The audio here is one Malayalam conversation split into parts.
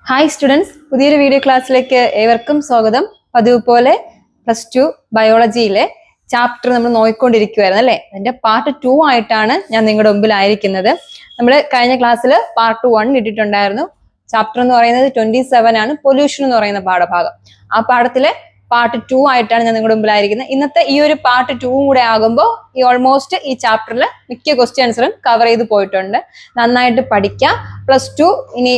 ഹായ് സ്റ്റുഡൻസ്, പുതിയൊരു വീഡിയോ ക്ലാസ്സിലേക്ക് ഏവർക്കും സ്വാഗതം. പതിവ് പോലെ +2 ബയോളജിയിലെ ചാപ്റ്റർ നമ്മൾ നോക്കിക്കൊണ്ടിരിക്കുകയായിരുന്നു അല്ലേ. അതിന്റെ പാർട്ട് 2 ആയിട്ടാണ് ഞാൻ നിങ്ങളുടെ മുമ്പിലായിരിക്കുന്നത്. നമ്മൾ കഴിഞ്ഞ ക്ലാസ്സിൽ പാർട്ട് 1 ഇട്ടിട്ടുണ്ടായിരുന്നു. ചാപ്റ്റർ എന്ന് പറയുന്നത് 27 ആണ്, പൊല്യൂഷൻ എന്ന് പറയുന്ന പാഠഭാഗം. ആ പാഠത്തിലെ പാർട്ട് 2 ആയിട്ടാണ് ഞാൻ നിങ്ങളുടെ മുമ്പിലായിരിക്കുന്നത്. ഇന്നത്തെ ഈ ഒരു പാർട്ട് 2 കൂടെ ആകുമ്പോൾ ഈ ഓൾമോസ്റ്റ് ഈ ചാപ്റ്ററിൽ മിക്ക ക്വസ്റ്റ്യൻസും കവർ ചെയ്ത് പോയിട്ടുണ്ട്. നന്നായിട്ട് പഠിക്കുക. +2 ഇനി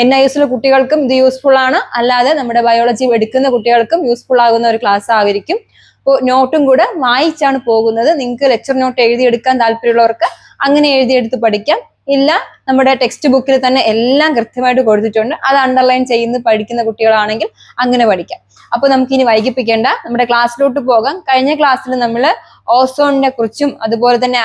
NIS കുട്ടികൾക്കും ഇത് യൂസ്ഫുൾ ആണ്, അല്ലാതെ നമ്മുടെ ബയോളജി എടുക്കുന്ന കുട്ടികൾക്കും യൂസ്ഫുൾ ആകുന്ന ഒരു ക്ലാസ് ആയിരിക്കും. അപ്പോൾ നോട്ടും കൂടെ വായിച്ചാണ് പോകുന്നത്. നിങ്ങൾക്ക് ലെക്ചർ നോട്ട് എഴുതിയെടുക്കാൻ താല്പര്യമുള്ളവർക്ക് അങ്ങനെ എഴുതിയെടുത്ത് പഠിക്കാം. ഇല്ല, നമ്മുടെ ടെക്സ്റ്റ് ബുക്കിൽ തന്നെ എല്ലാം കൃത്യമായിട്ട് കൊടുത്തിട്ടുണ്ട്, അത് അണ്ടർലൈൻ ചെയ്യുന്ന പഠിക്കുന്ന കുട്ടികളാണെങ്കിൽ അങ്ങനെ പഠിക്കാം. അപ്പൊ നമുക്ക് ഇനി വൈകിപ്പിക്കേണ്ട, നമ്മുടെ ക്ലാസ്സിലോട്ട് പോകാം. കഴിഞ്ഞ ക്ലാസ്സിൽ നമ്മൾ ഓസോണിനെ കുറിച്ചും അതുപോലെ തന്നെ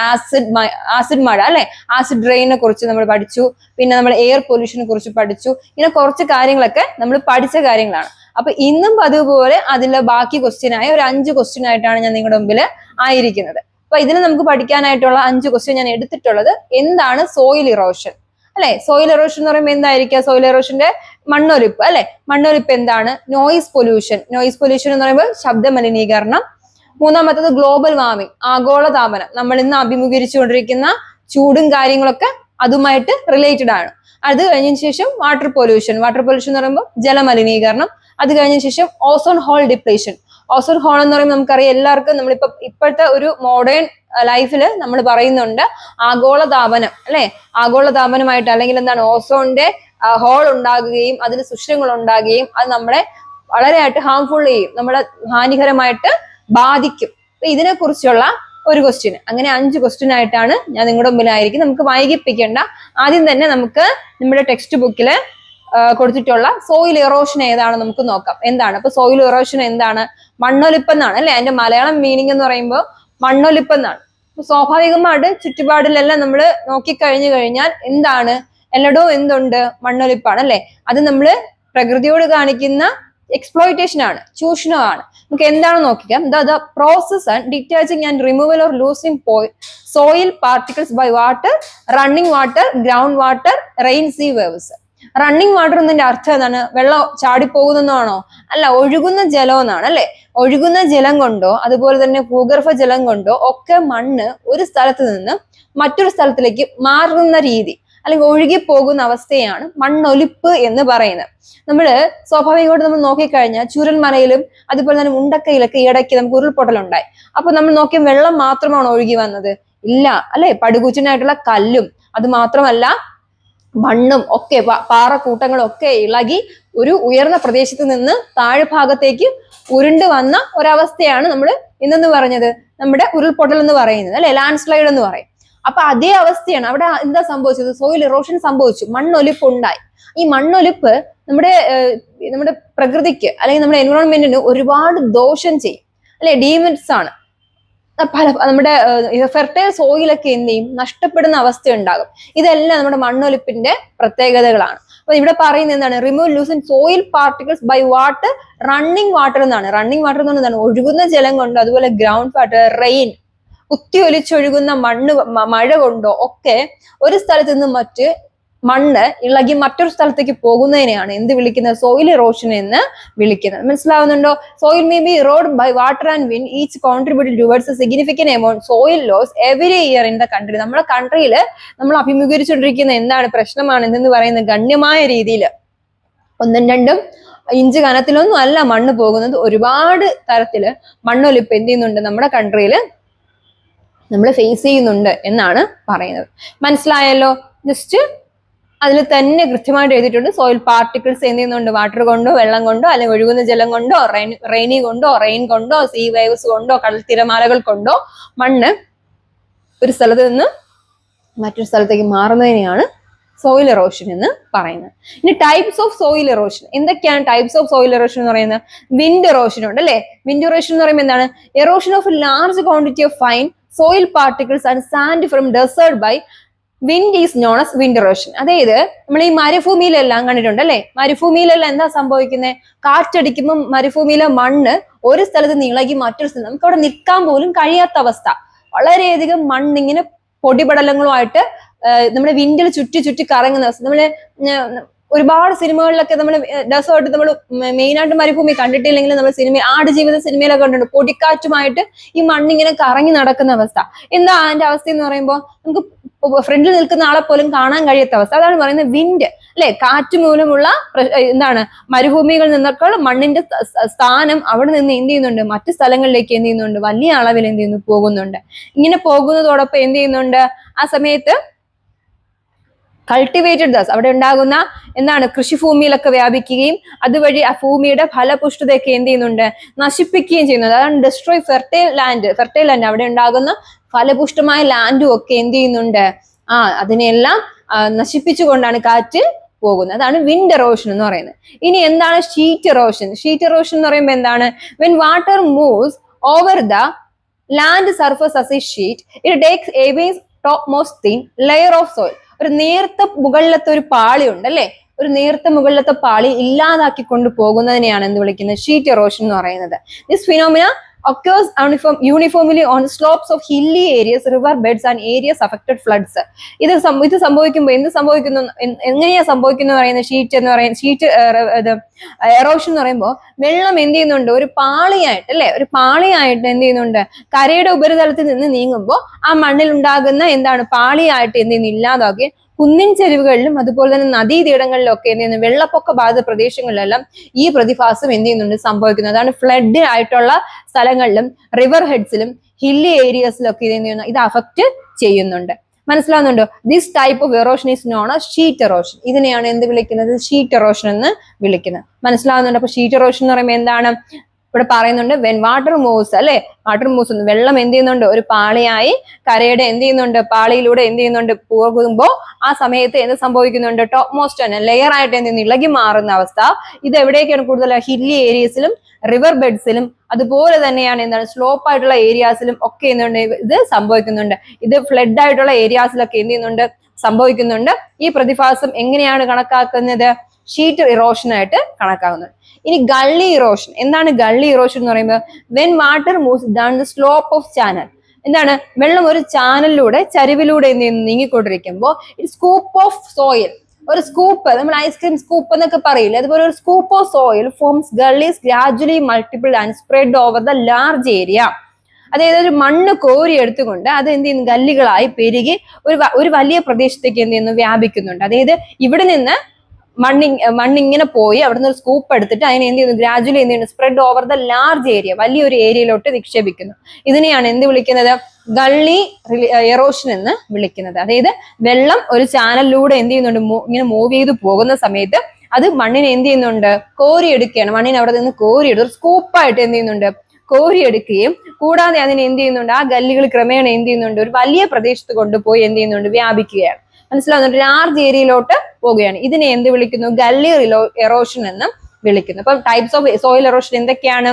ആസിഡ് മഴ അല്ലെ, ആസിഡ് റെയിനെ കുറിച്ച് നമ്മൾ പഠിച്ചു. പിന്നെ നമ്മൾ എയർ പൊല്യൂഷനെ കുറിച്ച് പഠിച്ചു. ഇങ്ങനെ കുറച്ച് കാര്യങ്ങളൊക്കെ നമ്മൾ പഠിച്ച കാര്യങ്ങളാണ്. അപ്പൊ ഇന്നും അതുപോലെ അതിലെ ബാക്കി ക്വസ്റ്റ്യനായ ഒരു 5 ക്വസ്റ്റ്യൻ ആയിട്ടാണ് ഞാൻ നിങ്ങളുടെ മുമ്പിൽ ആയിരിക്കുന്നത്. അപ്പൊ ഇതിൽ നമുക്ക് പഠിക്കാനായിട്ടുള്ള 5 ക്വസ്റ്റ്യൻ ഞാൻ എടുത്തിട്ടുള്ളത് എന്താണ് സോയിൽ ഇറോഷൻ അല്ലെ. സോയിൽ ഇറോഷൻ എന്ന് പറയുമ്പോൾ എന്തായിരിക്കുക? സോയിൽ ഇറോഷന്റെ മണ്ണൊലിപ്പ് അല്ലെ. മണ്ണൊലിപ്പ് എന്താണ്? Noise pollution. നോയിസ് പൊല്യൂഷൻ എന്ന് പറയുമ്പോൾ ശബ്ദ മലിനീകരണം. മൂന്നാമത്തത് ഗ്ലോബൽ വാർമിംഗ്, ആഗോളതാപനം. നമ്മൾ ഇന്ന് അഭിമുഖീകരിച്ചുകൊണ്ടിരിക്കുന്ന ചൂടും കാര്യങ്ങളൊക്കെ അതുമായിട്ട് റിലേറ്റഡ് ആണ്. അത് കഴിഞ്ഞതിന് ശേഷം വാട്ടർ പൊല്യൂഷൻ. വാട്ടർ പൊല്യൂഷൻ എന്ന് പറയുമ്പോൾ ജലമലിനീകരണം. അത് കഴിഞ്ഞതിന് ശേഷം ozone whole depletion. Ozone whole എന്ന് പറയുമ്പോൾ നമുക്കറിയാം, എല്ലാവർക്കും ഇപ്പോഴത്തെ ഒരു മോഡേൺ ലൈഫിൽ നമ്മൾ പറയുന്നുണ്ട് ആഗോളതാപനം അല്ലെ. ആഗോളതാപനമായിട്ട് അല്ലെങ്കിൽ എന്താണ്, ഓസോണിന്റെ ഹോൾ ഉണ്ടാകുകയും അതിന് സുഷിരങ്ങൾ ഉണ്ടാകുകയും അത് നമ്മളെ വളരെയായിട്ട് ഹാംഫുൾ ചെയ്യും, നമ്മളെ ഹാനികരമായിട്ട് ബാധിക്കും. അപ്പൊ ഇതിനെ കുറിച്ചുള്ള ഒരു ക്വസ്റ്റ്യൻ, അങ്ങനെ 5 ക്വസ്റ്റ്യൻ ആയിട്ടാണ് ഞാൻ നിങ്ങളുടെ മുമ്പിലായിരിക്കും. നമുക്ക് വൈകിപ്പിക്കേണ്ട, ആദ്യം തന്നെ നമുക്ക് നമ്മുടെ ടെക്സ്റ്റ് ബുക്കിൽ കൊടുത്തിട്ടുള്ള സോയിൽ ഇറോഷൻ ഏതാണ് നമുക്ക് നോക്കാം. എന്താണ് അപ്പൊ സോയിൽ ഇറോഷൻ? എന്താണ്? മണ്ണൊലിപ്പെന്നാണ് അല്ലെ. അതിന്റെ മലയാളം മീനിങ് എന്ന് പറയുമ്പോൾ മണ്ണൊലിപ്പെന്നാണ്. സ്വാഭാവികമായിട്ട് ചുറ്റുപാടിലെല്ലാം നമ്മൾ നോക്കിക്കഴിഞ്ഞു കഴിഞ്ഞാൽ എന്താണ്, എല്ലായിടവും എന്തുണ്ട്? മണ്ണൊലിപ്പാണ് അല്ലെ. അത് നമ്മൾ പ്രകൃതിയോട് കാണിക്കുന്ന എക്സ്പ്ലോയിറ്റേഷൻ ആണ്, ചൂഷണമാണ്. നമുക്ക് എന്താണ് നോക്കിക്കാം. The process and detaching and removal or loosing soil particles by water, running water, ground water, rain, sea waves. Running water എന്നതിന്റെ അർത്ഥം എന്താണ്? വെള്ളം ചാടിപ്പോകുന്നതാണോ? അല്ല, ഒഴുകുന്ന ജലം എന്നാണ് അല്ലെ. ഒഴുകുന്ന ജലം കൊണ്ടോ അതുപോലെ തന്നെ ഭൂഗർഭ ജലം കൊണ്ടോ ഒക്കെ മണ്ണ് ഒരു സ്ഥലത്ത് നിന്ന് മറ്റൊരു സ്ഥലത്തിലേക്ക് മാറുന്ന രീതി അല്ലെങ്കിൽ ഒഴുകി പോകുന്ന അവസ്ഥയാണ് മണ്ണൊലിപ്പ് എന്ന് പറയുന്നത്. നമ്മള് സ്വാഭാവികമായിട്ട് നമ്മൾ നോക്കിക്കഴിഞ്ഞാൽ ചുരൽമലയിലും അതുപോലെ തന്നെ മുണ്ടക്കയിലൊക്കെ ഇടയ്ക്ക് നമുക്ക് ഉരുൾപൊട്ടലുണ്ടായി. അപ്പൊ നമ്മൾ നോക്കിയ വെള്ളം മാത്രമാണ് ഒഴുകി വന്നത്? ഇല്ല അല്ലെ. പടുകൂറ്റനായിട്ടുള്ള കല്ലും അത് മാത്രമല്ല മണ്ണും ഒക്കെ, പാറക്കൂട്ടങ്ങളും ഒക്കെ ഇളകി ഒരു ഉയർന്ന പ്രദേശത്ത് നിന്ന് താഴ്ഭാഗത്തേക്ക് ഉരുണ്ട് വന്ന ഒരവസ്ഥയാണ് നമ്മൾ ഇന്നെന്ന് പറഞ്ഞത് നമ്മുടെ ഉരുൾപൊട്ടൽ എന്ന് പറയുന്നത് അല്ലെ, ലാൻഡ് സ്ലൈഡ് എന്ന് പറയും. അപ്പൊ അതേ അവസ്ഥയാണ് അവിടെ. എന്താ സംഭവിച്ചത്? സോയിൽ ഇറോഷൻ സംഭവിച്ചു, മണ്ണൊലിപ്പ് ഉണ്ടായി. ഈ മണ്ണൊലിപ്പ് നമ്മുടെ പ്രകൃതിക്ക് അല്ലെങ്കിൽ നമ്മുടെ എൻവയോൺമെന്റിന് ഒരുപാട് ദോഷം ചെയ്യും അല്ലെ. ഡീമെറിറ്റ്സ് ആണ്. നമ്മുടെ ഫെർട്ടൈൽ സോയിലൊക്കെ എന്ത് ചെയ്യും? നഷ്ടപ്പെടുന്ന അവസ്ഥ ഉണ്ടാകും. ഇതെല്ലാം നമ്മുടെ മണ്ണൊലിപ്പിന്റെ പ്രത്യേകതകളാണ്. അപ്പൊ ഇവിടെ പറയുന്നത് എന്താണ്? Remove loosen soil particles by water, running water എന്നാണ്. റണ്ണിങ് വാട്ടർ എന്ന് പറഞ്ഞാൽ ഒഴുകുന്ന ജലം കൊണ്ട്, അതുപോലെ ഗ്രൗണ്ട് വാട്ടർ, റെയിൻ, കുത്തി ഒലിച്ചൊഴുകുന്ന മഴ കൊണ്ടോ ഒക്കെ ഒരു സ്ഥലത്ത് നിന്ന് മറ്റ് മണ്ണ് ഇളകി മറ്റൊരു സ്ഥലത്തേക്ക് പോകുന്നതിനെയാണ് എന്ത് വിളിക്കുന്നത്? സോയിൽ ഇറോഷൻ എന്ന് വിളിക്കുന്നത്. മനസ്സിലാവുന്നുണ്ടോ? Soil may be erode by water and wind, each contributed towards a significant amount soil loss every year in the country. നമ്മുടെ കൺട്രിയിൽ നമ്മൾ അഭിമുഖീകരിച്ചുകൊണ്ടിരിക്കുന്ന എന്താണ് പ്രശ്നമാണ് എന്തെന്ന് പറയുന്നത്? ഗണ്യമായ രീതിയിൽ 1-2 ഇഞ്ച് കനത്തിലൊന്നും അല്ല മണ്ണ് പോകുന്നത്. ഒരുപാട് തരത്തില് മണ്ണൊലിപ്പ് എന്ത് ചെയ്യുന്നുണ്ട് നമ്മുടെ കൺട്രിയിൽ നമ്മൾ ഫേസ് ചെയ്യുന്നുണ്ട് എന്നാണ് പറയുന്നത്. മനസ്സിലായല്ലോ? ജസ്റ്റ് അതിൽ തന്നെ കൃത്യമായിട്ട് എഴുതിയിട്ടുണ്ട്. സോയിൽ പാർട്ടിക്കിൾസ് എന്ത് ചെയ്യുന്നുണ്ട്? വാട്ടർ കൊണ്ടോ, വെള്ളം കൊണ്ടോ, അല്ലെങ്കിൽ ഒഴുകുന്ന ജലം കൊണ്ടോ, റെയിൻ കൊണ്ടോ, സീ വേവ്സ് കൊണ്ടോ, കടൽ തിരമാലകൾ കൊണ്ടോ മണ്ണ് ഒരു സ്ഥലത്ത് നിന്ന് മറ്റൊരു സ്ഥലത്തേക്ക് മാറുന്നതിനെയാണ് സോയിൽ ഇറോഷൻ എന്ന് പറയുന്നത്. ഇനി ടൈപ്സ് ഓഫ് സോയിൽ ഇറോഷൻ എന്തൊക്കെയാണ്? ടൈപ്സ് ഓഫ് സോയിൽ ഇറോഷൻ എന്ന് പറയുന്നത് വിൻഡ് ഇറോഷൻ ഉണ്ട് അല്ലെ. വിൻഡ് ഇറോഷൻ എന്ന് പറയുമ്പോൾ എന്താണ്? Erosion of large quantity of fine soil particles and sand from desert by wind is known as wind erosion. അതായത് നമ്മൾ ഈ മരുഭൂമിയിലെല്ലാം കണ്ടിട്ടുണ്ട് അല്ലെ. മരുഭൂമിയിലെല്ലാം എന്താ സംഭവിക്കുന്നത്? കാറ്റടിക്കുമ്പോൾ മരുഭൂമിയിലെ മണ്ണ് ഒരു സ്ഥലത്ത് നിന്ന് ഇളകി മറ്റൊരു സ്ഥലത്ത്, നമുക്ക് അവിടെ നിൽക്കാൻ പോലും കഴിയാത്ത അവസ്ഥ. വളരെയധികം മണ്ണിങ്ങനെ പൊടിപടലങ്ങളുമായിട്ട് നമ്മുടെ വിൻഡിൽ ചുറ്റി കറങ്ങുന്ന അവസ്ഥ. നമ്മള് ഒരുപാട് സിനിമകളിലൊക്കെ നമ്മൾ ഡെസേർട്ട് നമ്മൾ മെയിനായിട്ട് മരുഭൂമി കണ്ടിട്ടില്ലെങ്കിൽ നമ്മൾ സിനിമ ആടുജീവിത സിനിമയിലൊക്കെ കണ്ടിട്ടുണ്ട്. പൊടിക്കാറ്റുമായിട്ട് ഈ മണ്ണിങ്ങനെ കറങ്ങി നടക്കുന്ന അവസ്ഥ. എന്താ അതിന്റെ അവസ്ഥ എന്ന് പറയുമ്പോൾ നമുക്ക് ഫ്രണ്ടിൽ നിൽക്കുന്ന ആളെ പോലും കാണാൻ കഴിയാത്ത അവസ്ഥ. അതാണ് പറയുന്നത് വിൻഡ് അല്ലെ, കാറ്റ് മൂലമുള്ള എന്താണ് മരുഭൂമികളിൽ നിന്നൊക്കെ മണ്ണിന്റെ സ്ഥാനം അവിടെ നിന്ന് എന്ത് ചെയ്യുന്നുണ്ട്, മറ്റു സ്ഥലങ്ങളിലേക്ക് എന്ത് ചെയ്യുന്നുണ്ട്, വലിയ അളവിൽ എന്ത് ചെയ്യുന്നു, പോകുന്നുണ്ട്. ഇങ്ങനെ പോകുന്നതോടൊപ്പം എന്ത് ചെയ്യുന്നുണ്ട്, ആ സമയത്ത് കൾട്ടിവേറ്റഡ് ദസ് അവിടെ ഉണ്ടാകുന്ന എന്താണ് കൃഷിഭൂമിയിലൊക്കെ വ്യാപിക്കുകയും അതുവഴി ആ ഭൂമിയുടെ ഫലപുഷ്ടതയൊക്കെ എന്ത് ചെയ്യുന്നുണ്ട്, നശിപ്പിക്കുകയും ചെയ്യുന്നത്. അതാണ് destroy fertile land. Fertile land അവിടെ ഉണ്ടാകുന്ന ഫലപുഷ്ടമായ ലാൻഡും ഒക്കെ എന്ത് ചെയ്യുന്നുണ്ട്, അതിനെല്ലാം നശിപ്പിച്ചുകൊണ്ടാണ് കാറ്റ് പോകുന്നത്. അതാണ് വിൻഡ് എറോഷൻ എന്ന് പറയുന്നത്. ഇനി എന്താണ് ഷീറ്റ് എറോഷൻ? ഷീറ്റ് എറോഷൻ എന്ന് പറയുമ്പോൾ എന്താണ്, when water moves over the land surface as A sheet it takes away top most thin layer of soil. ഒരു നേർത്ത മുകളിലത്തെ ഒരു പാളി ഉണ്ട് അല്ലെ, ഒരു നേർത്ത മുകളിലത്തെ പാളി ഇല്ലാതാക്കി കൊണ്ട് പോകുന്നതിനെയാണ് എന്ത് വിളിക്കുന്നത്, ഷീറ്റ് എറോഷൻ എന്ന് പറയുന്നത്. This phenomena occurs uniformly on slopes of hilly areas, river beds and areas affected floods. ഇത് സംഭവിക്കുമ്പോൾ എന്ത് സംഭവിക്കുന്നു, എങ്ങനെയാ സംഭവിക്കുന്നു പറയുന്നത്, ഷീറ്റ് എന്ന് പറയുന്നത്, ഷീറ്റ് എറോഷൻ എന്ന് പറയുമ്പോൾ വെള്ളം എന്ത് ചെയ്യുന്നുണ്ട്, ഒരു പാളിയായിട്ട് അല്ലെ, ഒരു പാളിയായിട്ട് എന്ത് ചെയ്യുന്നുണ്ട്, കരയുടെ ഉപരിതലത്തിൽ നിന്ന് നീങ്ങുമ്പോൾ ആ മണ്ണിൽ ഉണ്ടാകുന്ന എന്താണ് പാളിയായിട്ട് എന്ത് ചെയ്യുന്നു, ഇല്ലാതാക്കി കുന്നിൻ ചെരുവുകളിലും അതുപോലെ തന്നെ നദീതീരങ്ങളിലും ഒക്കെ എന്ത് ചെയ്യുന്നു, വെള്ളപ്പൊക്ക ബാധിത പ്രദേശങ്ങളിലെല്ലാം ഈ പ്രതിഭാസം എന്ത് ചെയ്യുന്നുണ്ട്, സംഭവിക്കുന്നത്. അതാണ് ഫ്ലഡ് ആയിട്ടുള്ള സ്ഥലങ്ങളിലും റിവർ ഹെഡ്സിലും ഹില്ലി ഏരിയസിലൊക്കെ ഇത് എന്ത് ചെയ്യുന്നു, ഇത് അഫക്റ്റ് ചെയ്യുന്നുണ്ട്. മനസ്സിലാവുന്നുണ്ടോ? This type of erosion is known as sheet erosion. ഇതിനെയാണ് എന്ത് വിളിക്കുന്നത്, ഷീറ്റ് എറോഷൻ എന്ന് വിളിക്കുന്നത്. മനസ്സിലാവുന്നുണ്ട്? അപ്പൊ ഷീറ്റ് എറോഷൻ എന്ന് പറയുമ്പോൾ എന്താണ്, ഇവിടെ പറയുന്നുണ്ട് വെൻ വാട്ടർ മൂവ്സ് അല്ലെ, വാട്ടർ മൂവ്സ് വെള്ളം എന്ത് ചെയ്യുന്നുണ്ട്, ഒരു പാളിയായി കരയുടെ എന്ത് ചെയ്യുന്നുണ്ട്, പാളിയിലൂടെ എന്ത് ചെയ്യുന്നുണ്ട് പോകുമ്പോൾ ആ സമയത്ത് എന്ത് സംഭവിക്കുന്നുണ്ട്, ടോപ്പ് മോസ്റ്റ് തന്നെ ലെയർ ആയിട്ട് എന്ത് ചെയ്യുന്നു, ഇളകി മാറുന്ന അവസ്ഥ. ഇത് എവിടേക്കാണ് കൂടുതൽ, ഹില്ലി ഏരിയസിലും റിവർ ബെഡ്സിലും അതുപോലെ തന്നെയാണ് എന്താണ് സ്ലോപ്പ് ആയിട്ടുള്ള ഏരിയാസിലും ഒക്കെ എന്തുണ്ട് ഇത് സംഭവിക്കുന്നുണ്ട്. ഇത് ഫ്ലഡ് ആയിട്ടുള്ള ഏരിയാസിലൊക്കെ എന്ത് ചെയ്യുന്നുണ്ട്, സംഭവിക്കുന്നുണ്ട്. ഈ പ്രതിഭാസം എങ്ങനെയാണ് കണക്കാക്കുന്നത്, ഷീറ്റ് ഇറോഷൻ ആയിട്ട് കണക്കാക്കുന്നത്. ഇനി ഗള്ളി ഇറോഷൻ. എന്താണ് ഗള്ളി ഇറോഷൻ എന്ന് പറയുമ്പോൾ, when water moves down the slope of channel. എന്താണ്, വെള്ളം ഒരു ചാനലിലൂടെ ചരിവിലൂടെ എന്ത് ചെയ്യുന്നു, നീങ്ങിക്കൊണ്ടിരിക്കുമ്പോൾ സ്കൂപ്പ് ഓഫ് സോയിൽ, ഒരു സ്കൂപ്പ്, നമ്മൾ ഐസ്ക്രീം സ്കൂപ്പ് എന്നൊക്കെ പറയില്ലേ, അതുപോലെ ഒരു scoop of soil forms gullies gradually multiple and spread over the large area. അതായത് ഒരു മണ്ണ് കോരി എടുത്തുകൊണ്ട് അത് എന്ത് ചെയ്യുന്നു, ഗല്ലികളായി പെരുകി ഒരു വലിയ പ്രദേശത്തേക്ക് എന്ത് ചെയ്യുന്നു, വ്യാപിക്കുന്നുണ്ട്. അതായത് ഇവിടെ നിന്ന് മണ്ണിങ്ങനെ പോയി അവിടെ നിന്ന് ഒരു സ്കൂപ്പ് എടുത്തിട്ട് അതിനെ എന്ത് ചെയ്യുന്നു, ഗ്രാജുവലി എന്ത് ചെയ്യുന്നു, spread over the large area, വലിയൊരു ഏരിയയിലോട്ട് നിക്ഷേപിക്കുന്നു. ഇതിനെയാണ് എന്ത് വിളിക്കുന്നത്, ഗള്ളി എറോഷൻ എന്ന് വിളിക്കുന്നത്. അതായത് വെള്ളം ഒരു ചാനലിലൂടെ എന്ത് ചെയ്യുന്നുണ്ട്, ഇങ്ങനെ മൂവ് ചെയ്ത് പോകുന്ന സമയത്ത് അത് മണ്ണിനെ എന്ത് ചെയ്യുന്നുണ്ട്, കോരിയെടുക്കുകയാണ്. മണ്ണിനെ അവിടെ നിന്ന് കോരിയെടുത്ത് സ്കൂപ്പായിട്ട് എന്ത് ചെയ്യുന്നുണ്ട്, കോരിയെടുക്കുകയും കൂടാതെ അതിനെ എന്ത് ചെയ്യുന്നുണ്ട്, ആ ഗല്ലികൾ ക്രമേണ എന്ത് ചെയ്യുന്നുണ്ട്, ഒരു വലിയ പ്രദേശത്ത് കൊണ്ടുപോയി എന്ത് ചെയ്യുന്നുണ്ട്, വ്യാപിക്കുകയാണ്. മനസ്സിലാവുന്നുണ്ട്? ലാർജ് ഏരിയയിലോട്ട് പോവുകയാണ്. ഇതിനെ എന്ത് വിളിക്കുന്നു, ഗള്ളി എറോഷൻ എന്ന് വിളിക്കുന്നു. അപ്പൊ ടൈപ്സ് ഓഫ് സോയിൽ എറോഷൻ എന്തൊക്കെയാണ്,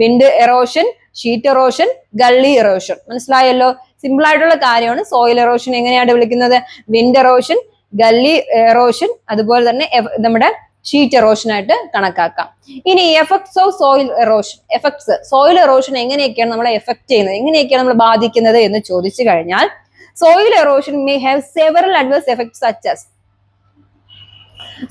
wind erosion, sheet erosion, gully erosion. മനസ്സിലായല്ലോ? സിമ്പിൾ ആയിട്ടുള്ള കാര്യമാണ്. സോയിൽ എറോഷൻ എങ്ങനെയാണ് വിളിക്കുന്നത്, വിൻഡ് എറോഷൻ, ഗള്ളി എറോഷൻ, അതുപോലെ തന്നെ നമ്മുടെ ഷീറ്റ് എറോഷൻ ആയിട്ട് കണക്കാക്കാം. ഇനി effects of soil erosion. Effects, soil erosion എങ്ങനെയൊക്കെയാണ് നമ്മളെ എഫക്ട് ചെയ്യുന്നത്, എങ്ങനെയൊക്കെയാണ് നമ്മൾ ബാധിക്കുന്നത് എന്ന് ചോദിച്ചു കഴിഞ്ഞാൽ, soil erosion may have several adverse effects such as,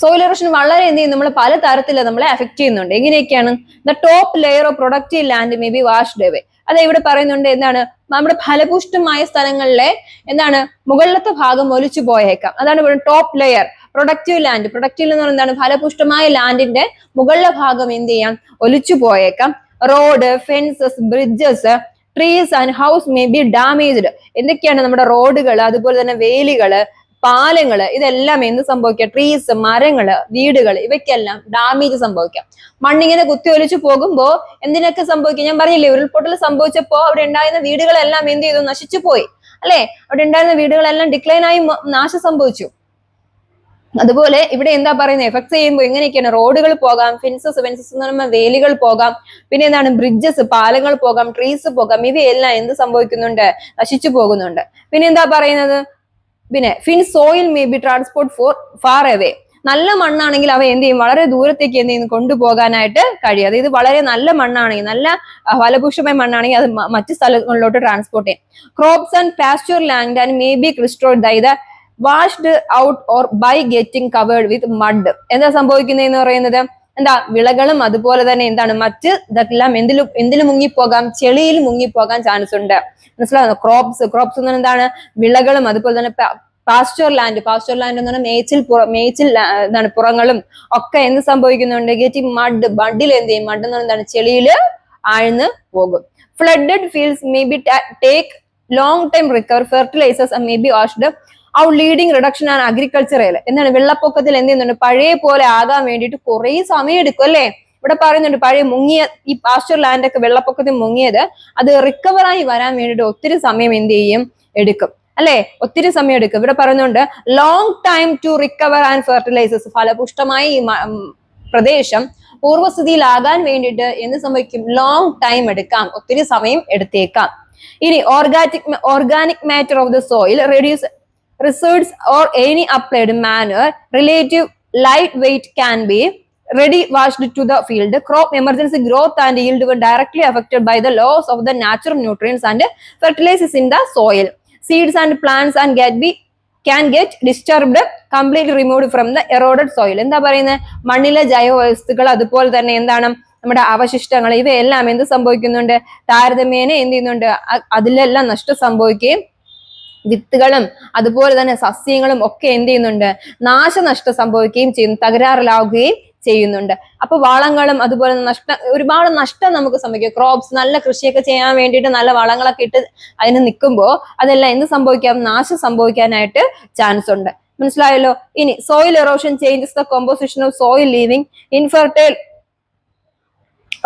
soil erosion വളരെ എന്ത് ചെയ്യും, നമ്മൾ പല തരത്തിൽ നമ്മളെ അഫക്ട് ചെയ്യുന്നുണ്ട്. എങ്ങനെയൊക്കെയാണ്, the top layer of productive land may be washed away. അത് ഇവിടെ പറയുന്നുണ്ട് എന്താണ്, നമ്മുടെ ഫലപുഷ്ടമായ സ്ഥലങ്ങളിലെ എന്താണ് മുകളിലത്തെ ഭാഗം ഒലിച്ചു പോയേക്കാം. അതാണ് ഇവിടെ top layer productive land. Productive എന്ന് പറയുന്നത് എന്താണ്, ഫലപുഷ്ടമായ ലാൻഡിന്റെ മുകളിലെ ഭാഗം എന്ത് ചെയ്യാം, ഒലിച്ചു പോയേക്കാം. Road, fences, bridges, trees and house may be damaged. എന്തൊക്കെയാണ്, നമ്മുടെ റോഡുകൾ, അതുപോലെ തന്നെ വേലികള്, പാലങ്ങള്, ഇതെല്ലാം എന്ത് സംഭവിക്കാം, ട്രീസ്, മരങ്ങള്, വീടുകൾ, ഇവയ്ക്കെല്ലാം ഡാമേജ് സംഭവിക്കാം. മണ്ണിങ്ങനെ കുത്തിയൊലിച്ചു പോകുമ്പോ എന്തിനൊക്കെ സംഭവിക്കാം, ഞാൻ പറഞ്ഞില്ലേ, ഉരുൾപൊട്ടൽ സംഭവിച്ചപ്പോ അവിടെ ഉണ്ടായിരുന്ന വീടുകളെല്ലാം എന്ത് ചെയ്തു, നശിച്ചു പോയി അല്ലെ. അവിടെ ഉണ്ടായിരുന്ന വീടുകളെല്ലാം ഡിക്ലൈനായി നാശം സംഭവിച്ചു. അതുപോലെ ഇവിടെ എന്താ പറയുന്നത്, എഫക്ട് ചെയ്യുമ്പോൾ എങ്ങനെയൊക്കെയാണ്, റോഡുകൾ പോകാം, ഫെൻസസ് എന്ന് പറയുമ്പോൾ വേലികൾ പോകാം, പിന്നെ എന്താണ് ബ്രിഡ്ജസ്, പാലങ്ങൾ പോകാം, ട്രീസ് പോകാം, ഇവയെല്ലാം എന്ത് സംഭവിക്കുന്നുണ്ട്, നശിച്ചു പോകുന്നുണ്ട്. പിന്നെ എന്താ പറയുന്നത്, പിന്നെ soil may B transport far away. നല്ല മണ്ണാണെങ്കിൽ അവ എന്ത് ചെയ്യും, വളരെ ദൂരത്തേക്ക് എന്ത് ചെയ്യുന്നു, കൊണ്ടുപോകാനായിട്ട് കഴിയും. അതായത് വളരെ നല്ല മണ്ണാണെങ്കിൽ, നല്ല ഫലഭൂഷമായ മണ്ണാണെങ്കിൽ അത് മറ്റു സ്ഥലങ്ങളിലോട്ട് ട്രാൻസ്പോർട്ട് ചെയ്യും. Crops and pasture land and may be restored by the washed out or by getting covered with mud. എന്താ സംഭവിക്കുന്നതെന്ന് പറയുന്നത്, എന്താ വിളകളും അതുപോലെ തന്നെ എന്താണ് മറ്റ് ഇതെല്ലാം എന്തിൽ മുങ്ങിപ്പോകാം, ചെളിയിൽ മുങ്ങിപ്പോകാൻ ചാൻസ് ഉണ്ട്. മനസ്സിലാകുന്നു? ക്രോപ്സ് എന്ന് പറഞ്ഞാൽ എന്താണ്, വിളകളും അതുപോലെ തന്നെ പാസ്ചർ ലാൻഡ് എന്ന് പറഞ്ഞാൽ മേച്ചിൽ എന്താണ് പുറങ്ങളും ഒക്കെ എന്ത് സംഭവിക്കുന്നുണ്ട്, ഗെറ്റിംഗ് മഡിൽ എന്ത് ചെയ്യും, മഡ് എന്ന് പറഞ്ഞാൽ എന്താണ്, ചെളിയിൽ ആഴ്ന്ന് പോകും. Flooded fields may be take long time recover fertilizers may be washed out leading reduction and agricultural. എന്താണ് വെള്ളപ്പൊക്കത്തിൽ എന്ത് ചെയ്യുന്നുണ്ട്, പഴയ പോലെ ആകാൻ വേണ്ടിയിട്ട് കുറെ സമയം എടുക്കും അല്ലെ. ഇവിടെ പറയുന്നുണ്ട് പഴയ മുങ്ങിയ ഈ പാസ്ചർ ലാൻഡ് ഒക്കെ വെള്ളപ്പൊക്കത്തിൽ മുങ്ങിയത് അത് റിക്കവറായി വരാൻ വേണ്ടിയിട്ട് ഒത്തിരി സമയം എന്ത് ചെയ്യും, എടുക്കും അല്ലെ, ഒത്തിരി സമയം എടുക്കും. ഇവിടെ പറയുന്നുണ്ട് long time to recover and fertilisers. ഫലപുഷ്ടമായി ഈ പ്രദേശം പൂർവ്വസ്ഥിതിയിലാകാൻ വേണ്ടിയിട്ട് എന്ത് സംഭവിക്കും, ലോങ് ടൈം എടുക്കാം, ഒത്തിരി സമയം എടുത്തേക്കാം. ഇനി organic matter of the soil reduce residues or any applied manner relative light weight can be ready washed to the field. Crop emergency growth and yield were directly affected by the loss of the natural nutrients and fertilizers in the soil. Seeds and plants and can get disturbed, completely removed from the eroded soil. എന്താ പറയുന്നത്, മണ്ണിലെ ജൈവവസ്തുക്കൾ അതുപോലെ തന്നെ എന്താണ് നമ്മുടെ അവശിഷ്ടങ്ങൾ ഇവയെല്ലാം എന്ത് സംഭവിക്കുന്നുണ്ട്, താരതമ്യേന എന്ത് ചെയ്യുന്നുണ്ട്, അതിലെല്ലാം നഷ്ടം സംഭവിക്കുകയും വിത്തുകളും അതുപോലെ തന്നെ സസ്യങ്ങളും ഒക്കെ എന്ത് ചെയ്യുന്നുണ്ട്, നാശനഷ്ടം സംഭവിക്കുകയും ചെയ്യുന്നു, തകരാറിലാവുകയും ചെയ്യുന്നുണ്ട്. അപ്പൊ വളങ്ങളും അതുപോലെ ഒരുപാട് നഷ്ടം നമുക്ക് സംഭവിക്കും. ക്രോപ്സ് നല്ല കൃഷിയൊക്കെ ചെയ്യാൻ വേണ്ടിയിട്ട് നല്ല വളങ്ങളൊക്കെ ഇട്ട് അതിന് നിൽക്കുമ്പോൾ അതെല്ലാം എന്ത് സംഭവിക്കാം, നാശം സംഭവിക്കാനായിട്ട് ചാൻസ് ഉണ്ട്. മനസ്സിലായല്ലോ? ഇനി soil erosion changes the composition of soil, leaving infertile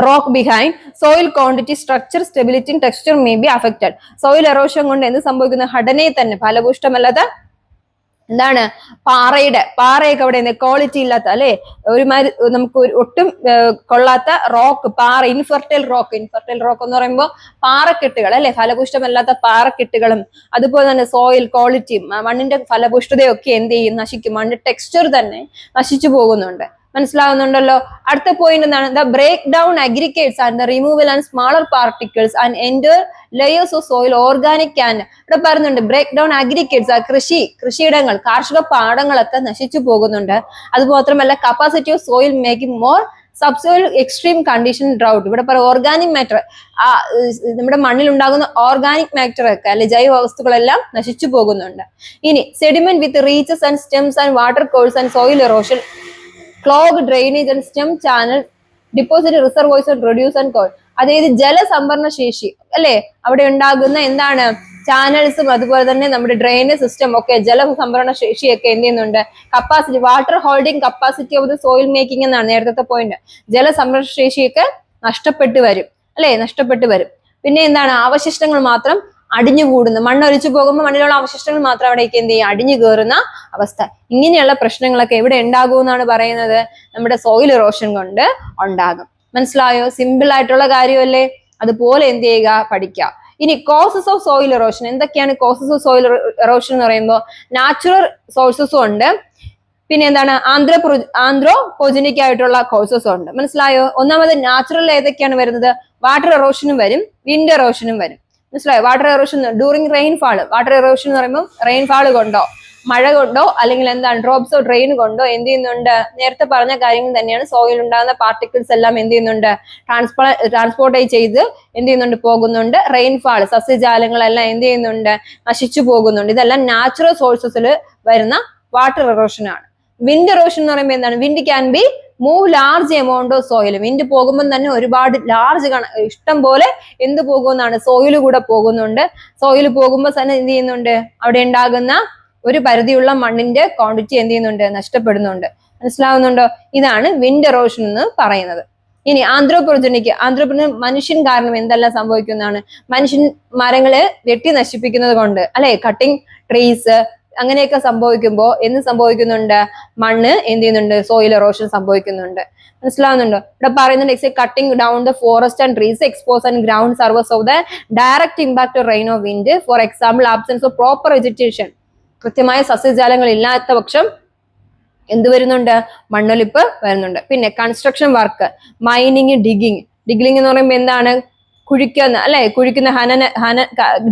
rock behind. Soil quantity, structure, stability and texture may be affected. Soil erosion കൊണ്ട് എന്ത് സംഭവിക്കുന്നു, ഘടനയെ തന്നെ ഫലഭൂഷ്ടമല്ലാത്ത എന്താണ് പാറയൊക്കെ അവിടെ ക്വാളിറ്റി ഇല്ലാത്ത അല്ലെ, ഒരുമാതിരി നമുക്ക് ഒട്ടും കൊള്ളാത്ത റോക്ക്, പാറ, ഇൻഫെർട്ടൈൽ റോക്ക് എന്ന് പറയുമ്പോൾ പാറക്കെട്ടുകൾ അല്ലെ, ഫലപുഷ്ടമല്ലാത്ത പാറക്കെട്ടുകളും അതുപോലെ തന്നെ സോയിൽ ക്വാളിറ്റി, മണ്ണിന്റെ ഫലപുഷ്ടതയൊക്കെ എന്ത് ചെയ്യും, നശിക്കും. മണ്ണിന്റെ ടെക്സ്ചർ തന്നെ നശിച്ചു പോകുന്നുണ്ട്. മനസ്സിലാവുന്നുണ്ടല്ലോ? അടുത്ത പോയിന്റ് എന്താണ്, the break down aggregates and the removal and smaller particles and under layers of soil organic and. ഇവിടെ പറയുന്നുണ്ട് ബ്രേക്ക് ഡൗൺ അഗ്രിഗേറ്റ്സ്, കൃഷിയിടങ്ങൾ, കാർഷിക പാടങ്ങളൊക്കെ നശിച്ചു പോകുന്നുണ്ട്. അതുമാത്രമല്ല capacity of soil making more subsoil extreme condition drought. ഇവിടെ പറയാം ഓർഗാനിക് മാറ്റർ, നമ്മുടെ മണ്ണിൽ ഉണ്ടാകുന്ന ഓർഗാനിക് മാറ്റർ ഒക്കെ അല്ലെ ജൈവ വസ്തുക്കളെല്ലാം നശിച്ചു പോകുന്നുണ്ട്. ഇനി sediment with reaches and stems and water course and soil erosion, clog drainage and stem channel, deposit reservoirs and reduce and call. അതായത് ജലസംഭരണ ശേഷി അല്ലെ, അവിടെ ഉണ്ടാകുന്ന എന്താണ് ചാനൽസും അതുപോലെ തന്നെ നമ്മുടെ ഡ്രെയിനേജ് സിസ്റ്റം ഒക്കെ ജലസംഭരണ ശേഷിയൊക്കെ എന്ത് ചെയ്യുന്നുണ്ട്, capacity, water holding capacity of the soil making എന്നാണ് നേരത്തെ പോയിന്റ്. ജലസംഭരണ ശേഷിയൊക്കെ നഷ്ടപ്പെട്ടു വരും. പിന്നെ എന്താണ്, അവശിഷ്ടങ്ങൾ മാത്രം അടിഞ്ഞുകൂടുന്നു, മണ്ണൊലിച്ചു പോകുമ്പോൾ മണ്ണിലുള്ള അവശിഷ്ടങ്ങൾ മാത്രം അവിടേക്ക് എന്ത് ചെയ്യും, അടിഞ്ഞു കയറുന്ന അവസ്ഥ. ഇങ്ങനെയുള്ള പ്രശ്നങ്ങളൊക്കെ എവിടെ ഉണ്ടാകുമെന്നാണ് പറയുന്നത്, നമ്മുടെ സോയിൽ എറോഷൻ കൊണ്ട് ഉണ്ടാകും. മനസ്സിലായോ? സിമ്പിൾ ആയിട്ടുള്ള കാര്യമല്ലേ? അതുപോലെ എന്ത് ചെയ്യുക, പഠിക്കുക. ഇനി കോസസ് ഓഫ് സോയിൽ എറോഷൻ. എന്തൊക്കെയാണ് കോസസ് ഓഫ് സോയിൽ എറോഷൻ എന്ന് പറയുമ്പോൾ, നാച്ചുറൽ സോഴ്സസും ഉണ്ട്, പിന്നെ എന്താണ് ആന്ത്രോപോജനിക് ആയിട്ടുള്ള കോസസും ഉണ്ട്. മനസ്സിലായോ? ഒന്നാമത് നാച്ചുറൽ ഏതൊക്കെയാണ് വരുന്നത്, വാട്ടർ എറോഷനും വരും, വിൻഡ് എറോഷനും വരും. മനസ്സിലായോ? Water erosion during rainfall. Water erosion എന്ന് പറയുമ്പോൾ റെയിൻഫാൾ കൊണ്ടോ മഴ കൊണ്ടോ അല്ലെങ്കിൽ എന്താണ് ഡ്രോപ്സ് ഓഫ് റെയിൻ കൊണ്ടോ എന്ത് ചെയ്യുന്നുണ്ട്, നേരത്തെ പറഞ്ഞ കാര്യങ്ങൾ തന്നെയാണ്. സോയിൽ ഉണ്ടാകുന്ന പാർട്ടിക്കിൾസ് എല്ലാം എന്ത് ചെയ്യുന്നുണ്ട്, ട്രാൻസ്പോർട്ട് ചെയ്ത് എന്ത് ചെയ്യുന്നുണ്ട്, പോകുന്നുണ്ട്. റെയിൻഫാൾ, സസ്യജാലങ്ങളെല്ലാം എന്ത് ചെയ്യുന്നുണ്ട്, നശിച്ചു പോകുന്നുണ്ട്. ഇതെല്ലാം നാച്ചുറൽ സോഴ്സസിൽ വരുന്ന വാട്ടർ എറോഷൻ ആണ്. വിൻഡ് എറോഷൻ എന്ന് പറയുമ്പോൾ എന്താണ്, wind can be move large amount of soil. Wind പോകുമ്പോൾ തന്നെ ഒരുപാട് ഇഷ്ടം പോലെ എന്ത് പോകുന്നതാണ്, സോയിൽ കൂടെ പോകുന്നുണ്ട്. സോയിൽ പോകുമ്പോൾ തന്നെ എന്ത് ചെയ്യുന്നുണ്ട്, അവിടെ ഉണ്ടാകുന്ന ഒരു പരിധിയുള്ള മണ്ണിന്റെ ക്വാണ്ടിറ്റി എന്ത് ചെയ്യുന്നുണ്ട്, നഷ്ടപ്പെടുന്നുണ്ട്. മനസ്സിലാവുന്നുണ്ടോ? ഇതാണ് വിൻഡ് എറോഷൻ എന്ന് പറയുന്നത്. ഇനി ആന്ത്രോപോജനിക് മനുഷ്യൻ കാരണം എന്തെല്ലാം സംഭവിക്കുന്നതാണ്, മനുഷ്യൻ മരങ്ങള് വെട്ടി നശിപ്പിക്കുന്നത് കൊണ്ട് അല്ലെ, കട്ടിങ് ട്രീസ് അങ്ങനെയൊക്കെ സംഭവിക്കുമ്പോൾ എന്ത് സംഭവിക്കുന്നുണ്ട്, മണ്ണ് എന്ത് ചെയ്യുന്നുണ്ട്, സോയിൽ എറോഷൻ സംഭവിക്കുന്നുണ്ട്. മനസ്സിലാവുന്നുണ്ടോ? ഇവിടെ പറയുന്നുണ്ട് cutting down the forest and trees expose and ground surface of the direct impact reign of wind. For example absence of proper vegetation. കൃത്യമായ സസ്യജാലങ്ങൾ ഇല്ലാത്ത പക്ഷം എന്ത് വരുന്നുണ്ട്, മണ്ണൊലിപ്പ് വരുന്നുണ്ട്. പിന്നെ കൺസ്ട്രക്ഷൻ വർക്ക്, മൈനിങ്, ഡിഗിങ് എന്ന് പറയുമ്പോൾ എന്താണ്, കുഴിക്കുന്ന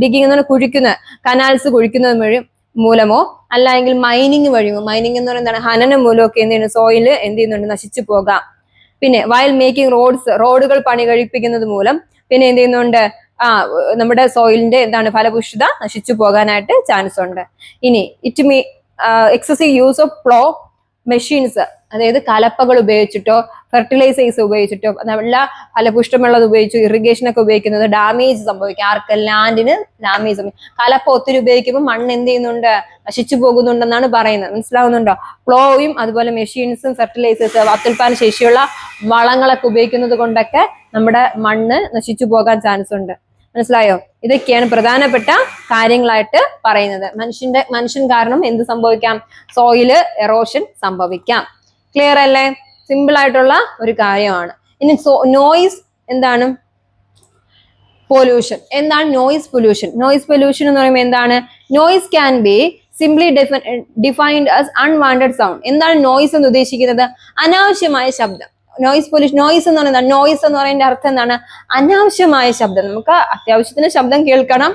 ഡിഗിങ് എന്ന് പറഞ്ഞാൽ കുഴിക്കുന്ന, കനാൽസ് കുഴിക്കുന്നത് വഴി മൂലമോ അല്ലെങ്കിൽ മൈനിങ് വഴിയോ, മൈനിങ് എന്ന് പറയുന്നത് ഹനനം മൂലമൊക്കെ എന്ത് ചെയ്യുന്നു, സോയില് എന്ത് ചെയ്യുന്നുണ്ട്, നശിച്ചു പോകാം. പിന്നെ വയൽ മേക്കിംഗ് റോഡുകൾ പണി കഴിപ്പിക്കുന്നത് മൂലം പിന്നെ എന്ത് ചെയ്യുന്നുണ്ട്, നമ്മുടെ സോയിലിന്റെ ഫലപുഷ്ടത നശിച്ചു പോകാനായിട്ട് ചാൻസ് ഉണ്ട്. ഇനി excessive use of plough machines, അതായത് കലപ്പകൾ ഉപയോഗിച്ചിട്ടോ ഫെർട്ടിലൈസേഴ്സ് ഉപയോഗിച്ചിട്ടോ നല്ല ഫലപുഷ്ടമുള്ളത് ഉപയോഗിച്ചു ഇറിഗേഷൻ ഒക്കെ ഉപയോഗിക്കുന്നത് ഡാമേജ് സംഭവിക്കും. ആർക്ക്? ലാൻഡിന് ഡാമേജ് സംഭവിക്കും. കലപ്പ ഒത്തിരി ഉപയോഗിക്കുമ്പോൾ മണ്ണ് എന്ത് ചെയ്യുന്നുണ്ട്, നശിച്ചു പോകുന്നുണ്ടെന്നാണ് പറയുന്നത്. മനസ്സിലാവുന്നുണ്ടോ? പ്ലോയും അതുപോലെ മെഷീൻസും ഫെർട്ടിലൈസേഴ്സ് അത്യുൽപാദന ശേഷിയുള്ള വളങ്ങളൊക്കെ ഉപയോഗിക്കുന്നത് കൊണ്ടൊക്കെ നമ്മുടെ മണ്ണ് നശിച്ചു പോകാൻ ചാൻസ് ഉണ്ട്. മനസ്സിലായോ? ഇതൊക്കെയാണ് പ്രധാനപ്പെട്ട കാര്യങ്ങളായിട്ട് പറയുന്നത്. മനുഷ്യൻ കാരണം എന്ത് സംഭവിക്കാം? സോയില് എറോഷൻ സംഭവിക്കാം. ക്ലിയർ അല്ലേ? സിമ്പിൾ ആയിട്ടുള്ള ഒരു കാര്യമാണ്. ഇനി നോയിസ് എന്താണ്? പൊല്യൂഷൻ. എന്താണ് നോയിസ് പൊല്യൂഷൻ? നോയിസ് പൊല്യൂഷൻ എന്ന് പറയുമ്പോൾ എന്താണ്? Noise can be simply defined as unwanted sound. എന്താണ് നോയിസ് എന്ന് ഉദ്ദേശിക്കുന്നത്? അനാവശ്യമായ ശബ്ദം. നോയിസ് പൊല്യൂഷൻ, നോയിസ് എന്ന് പറയുന്നത്, നോയിസ് എന്ന് പറയുന്ന അർത്ഥം എന്താണ്? അനാവശ്യമായ ശബ്ദം. നമുക്ക് അത്യാവശ്യത്തിന് ശബ്ദം കേൾക്കണം,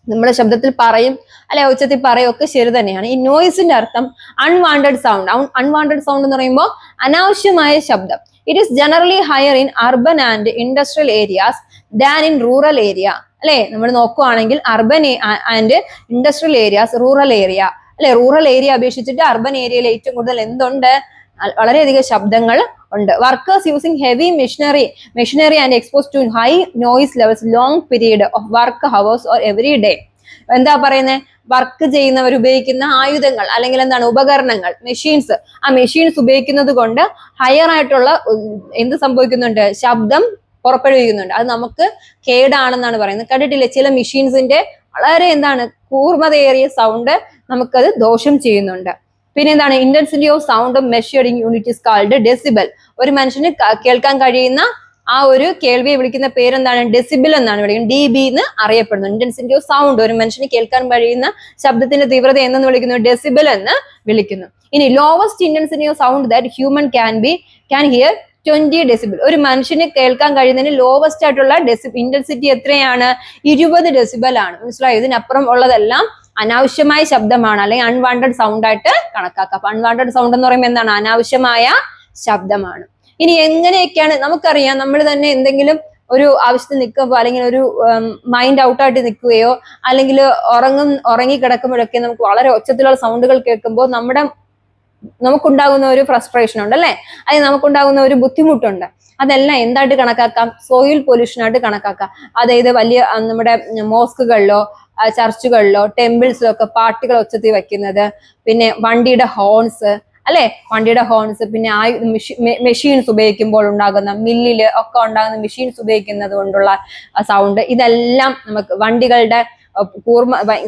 നമ്മുടെ ശബ്ദത്തിൽ പറയും അല്ലെ, ഉച്ചത്തിൽ പറയും, ഒക്കെ ശരി തന്നെയാണ്. ഈ നോയിസിന്റെ അർത്ഥം അൺവാണ്ടഡ് സൗണ്ട്. അൺവാണ്ടഡ് സൗണ്ട് എന്ന് പറയുമ്പോൾ അനാവശ്യമായ ശബ്ദം. It is generally higher in urban and industrial areas than in rural area. അല്ലെ, നമ്മൾ നോക്കുവാണെങ്കിൽ urban and industrial areas, rural area അല്ലെ, റൂറൽ ഏരിയ അപേക്ഷിച്ചിട്ട് അർബൻ ഏരിയയിൽ ഏറ്റവും കൂടുതൽ എന്തുണ്ട്? വളരെയധികം ശബ്ദങ്ങൾ ഉണ്ട്. Workers using heavy machinery and expose to high noise levels long period of work hours or every day. എന്താ പറയുന്നത്? വർക്ക് ചെയ്യുന്നവർ ഉപയോഗിക്കുന്ന ആയുധങ്ങൾ അല്ലെങ്കിൽ ഉപകരണങ്ങൾ, മെഷീൻസ്, ആ മെഷീൻസ് ഉപയോഗിക്കുന്നത് കൊണ്ട് ഹയർ ആയിട്ടുള്ള എന്ത് സംഭവിക്കുന്നുണ്ട്? ശബ്ദം പുറപ്പെടുവിക്കുന്നുണ്ട്. അത് നമുക്ക് കേടാണെന്നാണ് പറയുന്നത്. കണ്ടിട്ടില്ലേ, ചില മെഷീൻസിന്റെ വളരെ കൂർമ്മതയേറിയ സൗണ്ട് നമുക്കത് ദോഷം ചെയ്യുന്നുണ്ട്. പിന്നെ intensity of sound measured unit is called decibel. ഒരു മനുഷ്യന് കേൾക്കാൻ കഴിയുന്ന ആ ഒരു കേൾവിയെ വിളിക്കുന്ന പേരെന്താണ്? ഡെസിബിൾ എന്നാണ് വിളിക്കുന്നത്. DB എന്ന് അറിയപ്പെടുന്നു. ഇന്റൻസിറ്റി ഓഫ് സൗണ്ട്, ഒരു മനുഷ്യന് കേൾക്കാൻ കഴിയുന്ന ശബ്ദത്തിന്റെ തീവ്രത എന്നു വിളിക്കുന്നു? ഡെസിബിൾ എന്ന് വിളിക്കുന്നു. ഇനി lowest intensity of sound that human can hear 20 decibel. ഒരു മനുഷ്യന് കേൾക്കാൻ കഴിയുന്നതിന് ലോവസ്റ്റ് ആയിട്ടുള്ള ഇന്റൻസിറ്റി എത്രയാണ്? 20 ഡെസിബൽ ആണ്. മനസ്സിലായോ? ഇതിനപ്പുറം ഉള്ളതെല്ലാം അനാവശ്യമായ ശബ്ദമാണ്, അല്ലെങ്കിൽ അൺവാണ്ടഡ് സൗണ്ട് ആയിട്ട് കണക്കാക്കാം. അപ്പൊ അൺവാണ്ടഡ് സൗണ്ട് എന്ന് പറയുമ്പോൾ എന്താണ്? അനാവശ്യമായ ശബ്ദമാണ്. ഇനി എങ്ങനെയൊക്കെയാണ്? നമുക്കറിയാം, നമ്മൾ തന്നെ എന്തെങ്കിലും ഒരു ആവശ്യത്തിൽ നിൽക്കുമ്പോൾ അല്ലെങ്കിൽ ഒരു മൈൻഡ് ഔട്ടായിട്ട് നിൽക്കുകയോ അല്ലെങ്കിൽ ഉറങ്ങി കിടക്കുമ്പോഴൊക്കെ നമുക്ക് വളരെ ഒച്ചത്തിലുള്ള സൗണ്ടുകൾ കേൾക്കുമ്പോൾ നമുക്കുണ്ടാകുന്ന ഒരു ഫ്രസ്ട്രേഷൻ ഉണ്ട് അല്ലെ, അത് നമുക്കുണ്ടാകുന്ന ഒരു ബുദ്ധിമുട്ടുണ്ട്. അതെല്ലാം എന്തായിട്ട് കണക്കാക്കാം? സോയിൽ പൊല്യൂഷനായിട്ട് കണക്കാക്കാം. അതായത് വലിയ നമ്മുടെ മോസ്കുകളിലോ ചർച്ചുകളിലോ ടെമ്പിൾസിലോ ഒക്കെ പാട്ടുകൾ ഒച്ചത്തിൽ വെക്കുന്നത്, പിന്നെ വണ്ടിയുടെ ഹോൺസ് അല്ലെ, വണ്ടിയുടെ ഹോൺസ്, പിന്നെ മെഷീൻസ് ഉപയോഗിക്കുമ്പോൾ ഉണ്ടാകുന്ന, മില്ലില് ഒക്കെ ഉണ്ടാകുന്ന മെഷീൻസ് ഉപയോഗിക്കുന്നത് കൊണ്ടുള്ള സൗണ്ട്, ഇതെല്ലാം നമുക്ക് വണ്ടികളുടെ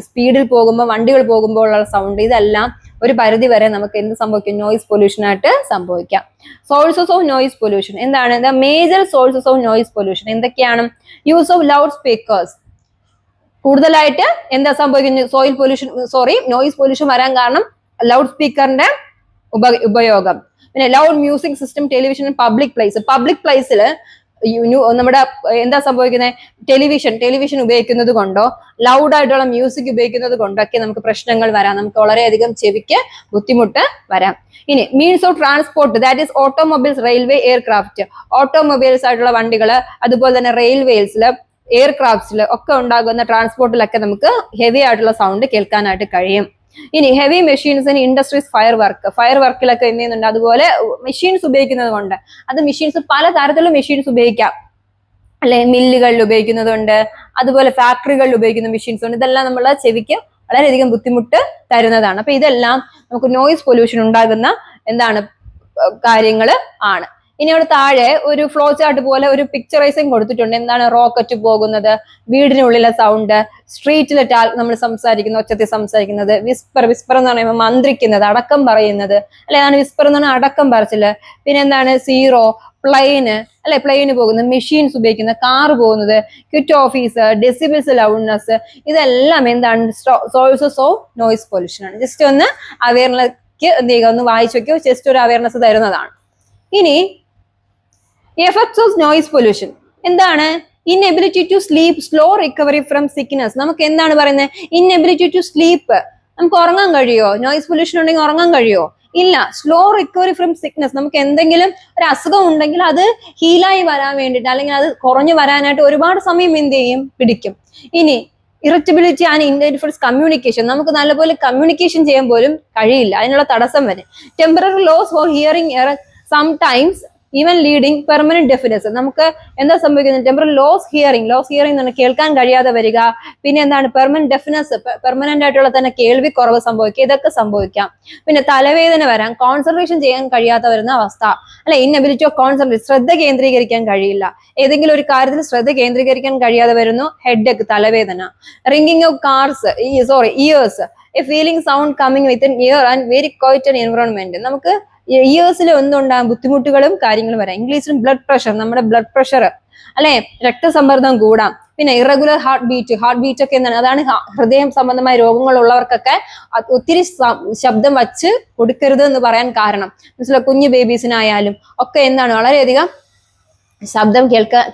സ്പീഡിൽ പോകുമ്പോൾ വണ്ടികൾ പോകുമ്പോൾ ഉള്ള സൗണ്ട്, ഇതെല്ലാം ഒരു പരിധി വരെ നമുക്ക് എന്ത് സംഭവിക്കും? നോയിസ് പൊല്യൂഷൻ ആയിട്ട് സംഭവിക്കാം. സോഴ്സസ് ഓഫ് നോയിസ് പൊല്യൂഷൻ എന്താണ്? The major sources of noise pollution എന്തൊക്കെയാണ്? Use of loud speakers. കൂടുതലായിട്ട് എന്താ സംഭവിക്കുന്നത്? നോയിസ് പൊല്യൂഷൻ വരാൻ കാരണം ലൗഡ് സ്പീക്കറിന്റെ ഉപയോഗം. പിന്നെ loud music system, television, public പ്ലേസിൽ നമ്മുടെ എന്താ സംഭവിക്കുന്നത്? ടെലിവിഷൻ ഉപയോഗിക്കുന്നത് കൊണ്ടോ ലൗഡായിട്ടുള്ള മ്യൂസിക് ഉപയോഗിക്കുന്നത് കൊണ്ടൊക്കെ നമുക്ക് പ്രശ്നങ്ങൾ വരാം. നമുക്ക് വളരെയധികം ചെവിക്ക് ബുദ്ധിമുട്ട് വരാം. ഇനി means of transport, that is automobiles, railway, aircraft. Automobiles ആയിട്ടുള്ള വണ്ടികള്, അതുപോലെ തന്നെ റെയിൽവേസില്, എയർക്രാഫ്റ്റ്സിൽ ഒക്കെ ഉണ്ടാകുന്ന ട്രാൻസ്പോർട്ടിലൊക്കെ നമുക്ക് ഹെവി ആയിട്ടുള്ള സൗണ്ട് കേൾക്കാനായിട്ട് കഴിയും. ഇനി heavy machines in industries, fire വർക്കിലൊക്കെ എന്ത് ചെയ്യുന്നുണ്ട്? അതുപോലെ മെഷീൻസ് ഉപയോഗിക്കുന്നത് കൊണ്ട്, അത് മെഷീൻസ് പല തരത്തിലുള്ള മെഷീൻസ് ഉപയോഗിക്കാം അല്ലെ, മില്ലുകളിൽ ഉപയോഗിക്കുന്നതുണ്ട്, അതുപോലെ ഫാക്ടറികളിൽ ഉപയോഗിക്കുന്ന മെഷീൻസ് ഉണ്ട്. ഇതെല്ലാം നമ്മളെ ചെവിക്ക് വളരെയധികം ബുദ്ധിമുട്ട് തരുന്നതാണ്. അപ്പൊ ഇതെല്ലാം നമുക്ക് നോയിസ് പൊല്യൂഷൻ ഉണ്ടാകുന്ന കാര്യങ്ങൾ ആണ്. ഇനി അവിടെ താഴെ ഒരു ഫ്ലോ ചാർട്ട് പോലെ ഒരു പിക്ചറൈസിങ് കൊടുത്തിട്ടുണ്ട്. എന്താണ്? റോക്കറ്റ് പോകുന്നത്, വീടിനുള്ളിലെ സൗണ്ട്, സ്ട്രീറ്റിലെ നമ്മൾ സംസാരിക്കുന്ന, ഒച്ചത്തിൽ സംസാരിക്കുന്നത്, വിസ്പർ എന്ന് പറയുമ്പോൾ മന്ത്രിക്കുന്നത്, അടക്കം പറയുന്നത് അല്ലെ, അതാണ് വിസ്പർ എന്ന് പറഞ്ഞാൽ അടക്കം പറച്ചില്. പിന്നെ എന്താണ്? സീറോ, പ്ലെയിന് അല്ലെ, പ്ലെയിന് പോകുന്നത്, മെഷീൻസ് ഉപയോഗിക്കുന്നത്, കാർ പോകുന്നത്, ക്വിറ്റ് ഓഫീസ്, ഡെസിബിൾസ്, ലൗഡ്നെസ്, ഇതെല്ലാം എന്താണ്? സോഴ്സസ് ഓഫ് നോയിസ് പൊല്യൂഷൻ ആണ്. ജസ്റ്റ് ഒന്ന് അവയർനെസ്ക്ക് എന്ത് ചെയ്യുക, ഒന്ന് വായിച്ചു വെക്കുക, ജസ്റ്റ് ഒരു അവയർനെസ് തരുന്നതാണ്. ഇനി എഫക്ട്സ് ഓഫ് നോയിസ് പൊല്യൂഷൻ എന്താണ്? Inability to sleep, slow recovery from sickness. നമുക്ക് എന്താണ് പറയുന്നത്? ഇൻഎബിലിറ്റി ടു സ്ലീപ്പ്, നമുക്ക് ഉറങ്ങാൻ കഴിയോ? നോയിസ് പൊല്യൂഷൻ ഉണ്ടെങ്കിൽ ഉറങ്ങാൻ കഴിയോ? ഇല്ല. Slow recovery from sickness. നമുക്ക് എന്തെങ്കിലും ഒരു അസുഖം ഉണ്ടെങ്കിൽ അത് ഹീലായി വരാൻ വേണ്ടിയിട്ട് അല്ലെങ്കിൽ അത് കുറഞ്ഞു വരാനായിട്ട് ഒരുപാട് സമയം എന്ത് ചെയ്യും? പിടിക്കും. ഇനി ഇറിറ്റബിലിറ്റി ആൻഡ് ഇൻഡിഫറൻസ് കമ്മ്യൂണിക്കേഷൻ. നമുക്ക് നല്ലപോലെ കമ്മ്യൂണിക്കേഷൻ ചെയ്യാൻ പോലും കഴിയില്ല, അതിനുള്ള തടസ്സം വരും. Temporary loss for hearing sometimes even leading permanent deafness. നമുക്ക് എന്താ സംഭവിക്കുന്നത്? ടെമ്പററി ലോസ് ഹിയറിംഗ് എന്ന് പറഞ്ഞാൽ കേൾക്കാൻ കഴിയാതെ വരിക. പിന്നെ എന്താണ്? പെർമനന്റ് ഡെഫിനസ്, പെർമനന്റ് ആയിട്ടുള്ള തന്നെ കേൾവി കുറവ് സംഭവിക്കുക. ഇതൊക്കെ സംഭവിക്കാം. പിന്നെ തലവേദന വരാം, കോൺസെൻട്രേഷൻ ചെയ്യാൻ കഴിയാതെ വരുന്ന അവസ്ഥ, അല്ലെ, ഇൻഎബിലിറ്റി ഓഫ് കോൺസെൻട്രേറ്റ്, ശ്രദ്ധ കേന്ദ്രീകരിക്കാൻ കഴിയില്ല. ഏതെങ്കിലും ഒരു കാര്യത്തിൽ ശ്രദ്ധ കേന്ദ്രീകരിക്കാൻ കഴിയാതെ വരുന്നു, ഹെഡേക്ക്, തലവേദന. Ringing of years, A feeling sound coming with year and very quiet and environment. നമുക്ക് ഇയേഴ്സിൽ ഒന്നുണ്ടാകും ബുദ്ധിമുട്ടുകളും കാര്യങ്ങളും വരാം. ഇംഗ്ലീഷിൽ ബ്ലഡ് പ്രഷർ, നമ്മുടെ ബ്ലഡ് പ്രഷർ, അല്ലെ, രക്തസമ്മർദ്ദം കൂടാം. പിന്നെ ഇറഗുലർ ഹാർട്ട് ബീറ്റ് ഒക്കെ എന്താണ്? അതാണ് ഹൃദയം സംബന്ധമായ രോഗങ്ങളുള്ളവർക്കൊക്കെ ഒത്തിരി ശബ്ദം വച്ച് കൊടുക്കരുത് എന്ന് പറയാൻ കാരണം. മനസ്സിലായി? കുഞ്ഞു ബേബീസിനായാലും ഒക്കെ എന്താണ്? വളരെയധികം ശബ്ദം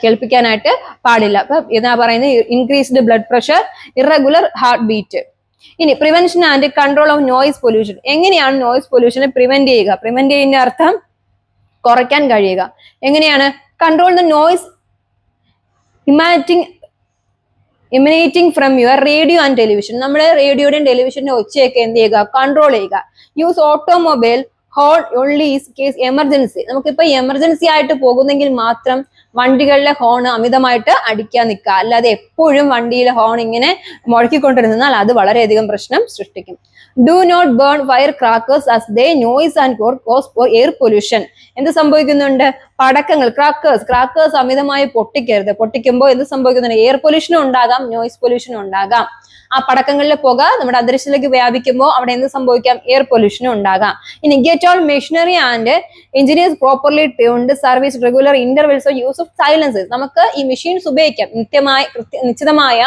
കേൾപ്പിക്കാനായിട്ട് പാടില്ല. അപ്പൊ എന്താ പറയുന്നത്? Increased blood pressure, irregular heart beat. ഇനി prevention and control of noise pollution. എങ്ങനെയാണ് നോയിസ് പൊല്യൂഷനെ പ്രിവെന്റ് ചെയ്യുക? പ്രിവെന്റ് ചെയ്യുന്ന അർത്ഥം കുറയ്ക്കാൻ കഴിയുക. എങ്ങനെയാണ്? Control the noise emanating from your radio and television. നമ്മുടെ റേഡിയോയുടെയും ടെലിവിഷന്റെ ഒച്ചയൊക്കെ എന്ത് ചെയ്യുക? കൺട്രോൾ ചെയ്യുക. Use automobile horn only case emergency. നമുക്കിപ്പോ എമർജൻസി ആയിട്ട് പോകുന്നെങ്കിൽ മാത്രം വണ്ടികളിലെ ഹോൺ അമിതമായിട്ട് അടിക്കാൻ നിൽക്കുക. അല്ലാതെ എപ്പോഴും വണ്ടിയിലെ ഹോൺ ഇങ്ങനെ മുഴക്കിക്കൊണ്ടിരുന്നാൽ അത് വളരെയധികം പ്രശ്നം സൃഷ്ടിക്കും. Do not burn fire crackers as they noise and cause for air pollution. എന്ത് സംഭവിക്കുന്നുണ്ട്? പടക്കങ്ങൾ, ക്രാക്കേഴ്സ് അമിതമായി പൊട്ടിക്കരുത്. പൊട്ടിക്കുമ്പോൾ എന്ത് സംഭവിക്കുന്നുണ്ട്? എയർ പൊല്യൂഷനും ഉണ്ടാകാം, നോയിസ് പൊല്യൂഷനും ഉണ്ടാകാം. ആ പടക്കങ്ങളിലെ പുക നമ്മുടെ അന്തരീക്ഷത്തിലേക്ക് വ്യാപിക്കുമ്പോൾ അവിടെ എന്ത് സംഭവിക്കാം? എയർ പൊല്യൂഷനും ഉണ്ടാകാം. ഇനി get all machinery and engineers properly tuned service regular intervals of use of silencers. നമുക്ക് ഈ മെഷീൻസ് ഉപയോഗിക്കാം. നിശ്ചിതമായ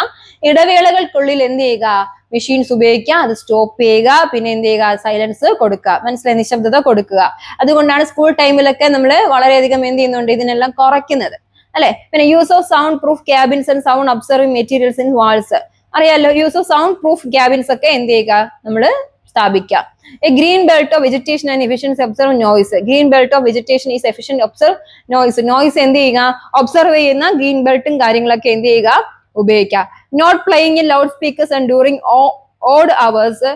ഇടവേളകൾക്കുള്ളിൽ എന്ത് ചെയ്യുക? മെഷീൻസ് ഉപയോഗിക്കുക, അത് സ്റ്റോപ്പ് ചെയ്യുക, പിന്നെ എന്ത് ചെയ്യുക? സൈലൻസ് കൊടുക്കുക. മനസ്സിലായി? നിശബ്ദത കൊടുക്കുക. അതുകൊണ്ടാണ് സ്കൂൾ ടൈമിലൊക്കെ നമ്മൾ വളരെയധികം എന്ത് ചെയ്യുന്നുണ്ട്? ഇതിനെല്ലാം കുറയ്ക്കുന്നത്, അല്ലെ? പിന്നെ use of sound proof cabins and sound absorbing materials in walls. അറിയാലോ, use of sound proof cabins ഒക്കെ എന്ത് ചെയ്യുക? നമ്മൾ സ്ഥാപിക്കുക. A green belt of vegetation and efficiency absorb noise. Green belt of vegetation is efficient absorb noise എന്ത് ചെയ്യുക? ഒബ്സർവ് ചെയ്യുന്ന ഗ്രീൻ ബെൽറ്റും കാര്യങ്ങളൊക്കെ എന്ത് ചെയ്യുക? ഉപയോഗിക്കുക. Not playing in loud speakers and during odd hours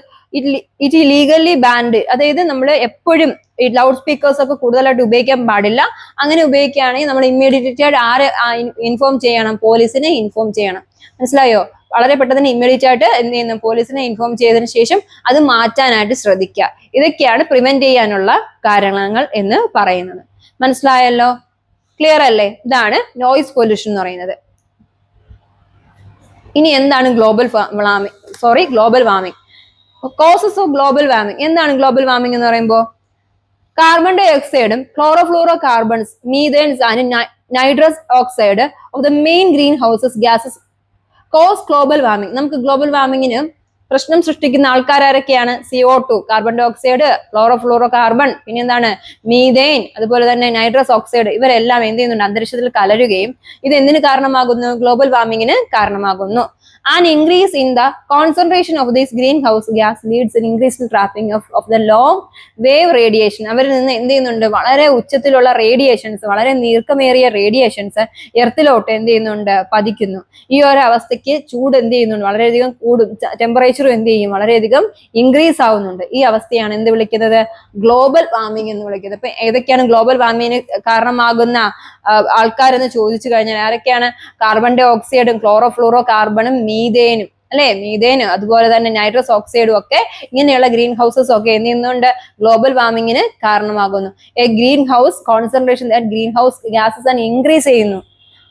it legally banned. അതായത് നമ്മൾ എപ്പോഴും ഈ ലൗഡ് സ്പീക്കേഴ്സ് ഒക്കെ കൂടുതലായിട്ട് ഉപയോഗിക്കാൻ പാടില്ല. അങ്ങനെ ഉപയോഗിക്കുകയാണെങ്കിൽ നമ്മൾ ഇമ്മീഡിയറ്റ് ആയിട്ട് ആരെ ഇൻഫോം ചെയ്യണം? പോലീസിനെ ഇൻഫോം ചെയ്യണം. മനസ്സിലായോ? വളരെ പെട്ടെന്ന് ഇമ്മീഡിയറ്റ് ആയിട്ട് എന്ത് ചെയ്യുന്നു? പോലീസിനെ ഇൻഫോം ചെയ്തതിനു ശേഷം അത് മാറ്റാനായിട്ട് ശ്രദ്ധിക്കുക. ഇതൊക്കെയാണ് പ്രിവെന്റ് ചെയ്യാനുള്ള കാരണങ്ങൾ എന്ന് പറയുന്നത്. മനസ്സിലായല്ലോ? ക്ലിയർ അല്ലേ? ഇതാണ് നോയിസ് പൊല്യൂഷൻ എന്ന് പറയുന്നത്. ഇനി എന്താണ് global warming? Causes of global warming. എന്താണ് ഗ്ലോബൽ വാർമിംഗ് എന്ന് പറയുമ്പോൾ? കാർബൺ ഡൈ ഓക്സൈഡും chlorofluorocarbons, methanes and nitrous oxide of the main green houses gases cause global warming. നമുക്ക് ഗ്ലോബൽ വാർമിങ്ങിന് പ്രശ്നം സൃഷ്ടിക്കുന്ന ആൾക്കാരൊക്കെയാണ്? CO2, carbon dioxide, chlorofluorocarbon, പിന്നെ എന്താണ്? മീഥേൻ, അതുപോലെ തന്നെ നൈട്രസ് ഓക്സൈഡ്. ഇവരെല്ലാം എന്ത് ചെയ്യുന്നുണ്ട്? അന്തരീക്ഷത്തിൽ കലരുകയും ഇത് എന്തിന് കാരണമാകുന്നു? ഗ്ലോബൽ വാർമിങ്ങിന് കാരണമാകുന്നു. An increase in the concentration of this greenhouse gas leads an increased trapping of the long wave radiation. അവരിൽ നിന്ന് എന്ത് ചെയ്യുന്നുണ്ട്? വളരെ ഉച്ചത്തിലുള്ള റേഡിയേഷൻസ്, വളരെ നീർക്കമേറിയ റേഡിയേഷൻസ് എർത്തിലോട്ട് എന്ത് ചെയ്യുന്നുണ്ട്? പതിക്കുന്നു. ഈ ഒരു അവസ്ഥയ്ക്ക് ചൂട് എന്ത് ചെയ്യുന്നുണ്ട്? വളരെയധികം കൂടും. ടെമ്പറേച്ചറും എന്ത് ചെയ്യും? വളരെയധികം ഇൻക്രീസ് ആവുന്നുണ്ട്. ഈ അവസ്ഥയാണ് എന്ത് വിളിക്കുന്നത്? ഗ്ലോബൽ വാർമിംഗ് എന്ന് വിളിക്കുന്നത്. അപ്പൊ ഏതൊക്കെയാണ് ഗ്ലോബൽ വാർമിങ്ങിന് കാരണമാകുന്ന ആൾക്കാരെന്ന് ചോദിച്ചു കഴിഞ്ഞാൽ ആരൊക്കെയാണ്? കാർബൺ ഡൈ ഓക്സൈഡും ക്ലോറോഫ്ലൂറോ കാർബണും മീഥേനും, അല്ലെ, മീഥേനും അതുപോലെ തന്നെ നൈട്രസ് ഓക്സൈഡും ഒക്കെ ഇങ്ങനെയുള്ള ഗ്രീൻ ഹൗസസ് ഒക്കെ എന്ത് ചെയ്യുന്നുണ്ട്? ഗ്ലോബൽ വാർമിങ്ങിന് കാരണമാകുന്നു. A green house concentration green house gases ആണ് ഇൻക്രീസ് ചെയ്യുന്നു.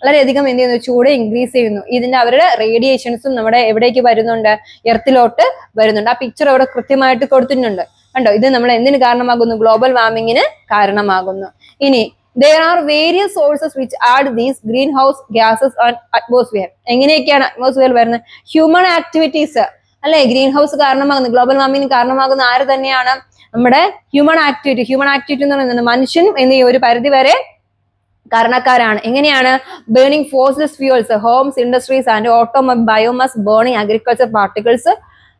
വളരെയധികം എന്ത് ചെയ്യുന്നു? ചൂട് ഇൻക്രീസ് ചെയ്യുന്നു. ഇതിന്റെ അവരുടെ റേഡിയേഷൻസും നമ്മുടെ എവിടേക്ക് വരുന്നുണ്ട്? എർത്തിലോട്ട് വരുന്നുണ്ട്. ആ പിക്ചർ അവിടെ കൃത്യമായിട്ട് കൊടുത്തിട്ടുണ്ട്. കണ്ടോ? ഇത് നമ്മൾ എന്തിന് കാരണമാകുന്നു? ഗ്ലോബൽ വാർമിങ്ങിന് കാരണമാകുന്നു. ഇനി there are various sources which add these greenhouse gases on atmosphere. എങ്ങനെയൊക്കെയാണ് അറ്റ്മോസ്ഫിയർ വരുന്നത്? ഹ്യൂമൻ ആക്ടിവിറ്റീസ്, അല്ലെ, ഗ്രീൻ ഹൗസ് കാരണമാകുന്നത്, ഗ്ലോബൽ വാർമിങ്ങിന് കാരണമാകുന്ന ആര് തന്നെയാണ്? നമ്മുടെ ഹ്യൂമൻ ആക്ടിവിറ്റി എന്ന് പറയുന്നത് മനുഷ്യൻ എന്നീ ഒരു പരിധി വരെ കാരണക്കാരാണ്. എങ്ങനെയാണ്? Burning fossil fuels, homes, industries and automobile, biomass, burning, agriculture particles,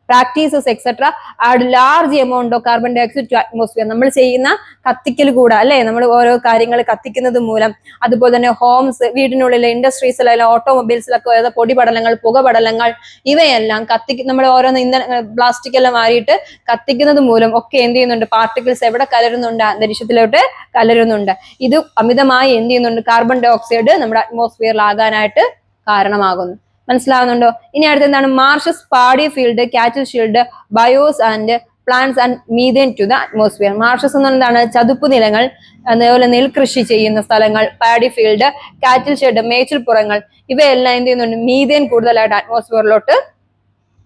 practices etcetera add large amount of carbon dioxide to atmosphere. നമ്മൾ ചെയ്യുന്ന കത്തിക്കൽ കൂടെ അല്ലെ, നമ്മൾ ഓരോ കാര്യങ്ങൾ കത്തിക്കുന്നത് മൂലം, അതുപോലെ തന്നെ ഹോംസ്, വീടിനുള്ളിലെ ഇൻഡസ്ട്രീസിലെ ഓട്ടോമൊബൈൽസിലൊക്കെ പൊടിപടലങ്ങൾ, പുകപടലങ്ങൾ, ഇവയെല്ലാം നമ്മൾ ഓരോന്ന് ഇന്ധന പ്ലാസ്റ്റിക് എല്ലാം മാറിയിട്ട് കത്തിക്കുന്നത് മൂലം ഒക്കെ എന്ത് ചെയ്യുന്നുണ്ട്, പാർട്ടിക്കിൾസ് എവിടെ കലരുന്നുണ്ട്, അന്തരീക്ഷത്തിലോട്ട് കലരുന്നുണ്ട്. ഇത് അമിതമായി എന്ത് ചെയ്യുന്നുണ്ട്, കാർബൺ ഡൈ ഓക്സൈഡ് നമ്മുടെ അറ്റ്മോസ്ഫിയറിൽ ആകാനായിട്ട് കാരണമാകുന്നു. മനസ്സിലാവുന്നുണ്ടോ? ഇനി അടുത്ത് എന്താണ്, marshes, paddy field, cattle shield, bios and plants and methane to the atmosphere. Marshes എന്ന് എന്താണ്, ചതുപ്പ് നിലങ്ങൾ, അതേപോലെ നെൽകൃഷി ചെയ്യുന്ന സ്ഥലങ്ങൾ, പാഡി ഫീൽഡ്, കാറ്റിൽ ഷെഡ്, മേച്ചിൽപ്പുറങ്ങൾ, ഇവയെല്ലാം എന്ത് ചെയ്യുന്നുണ്ട്, മീഥേൻ കൂടുതലായിട്ട് അറ്റ്മോസ്ഫിയറിലോട്ട്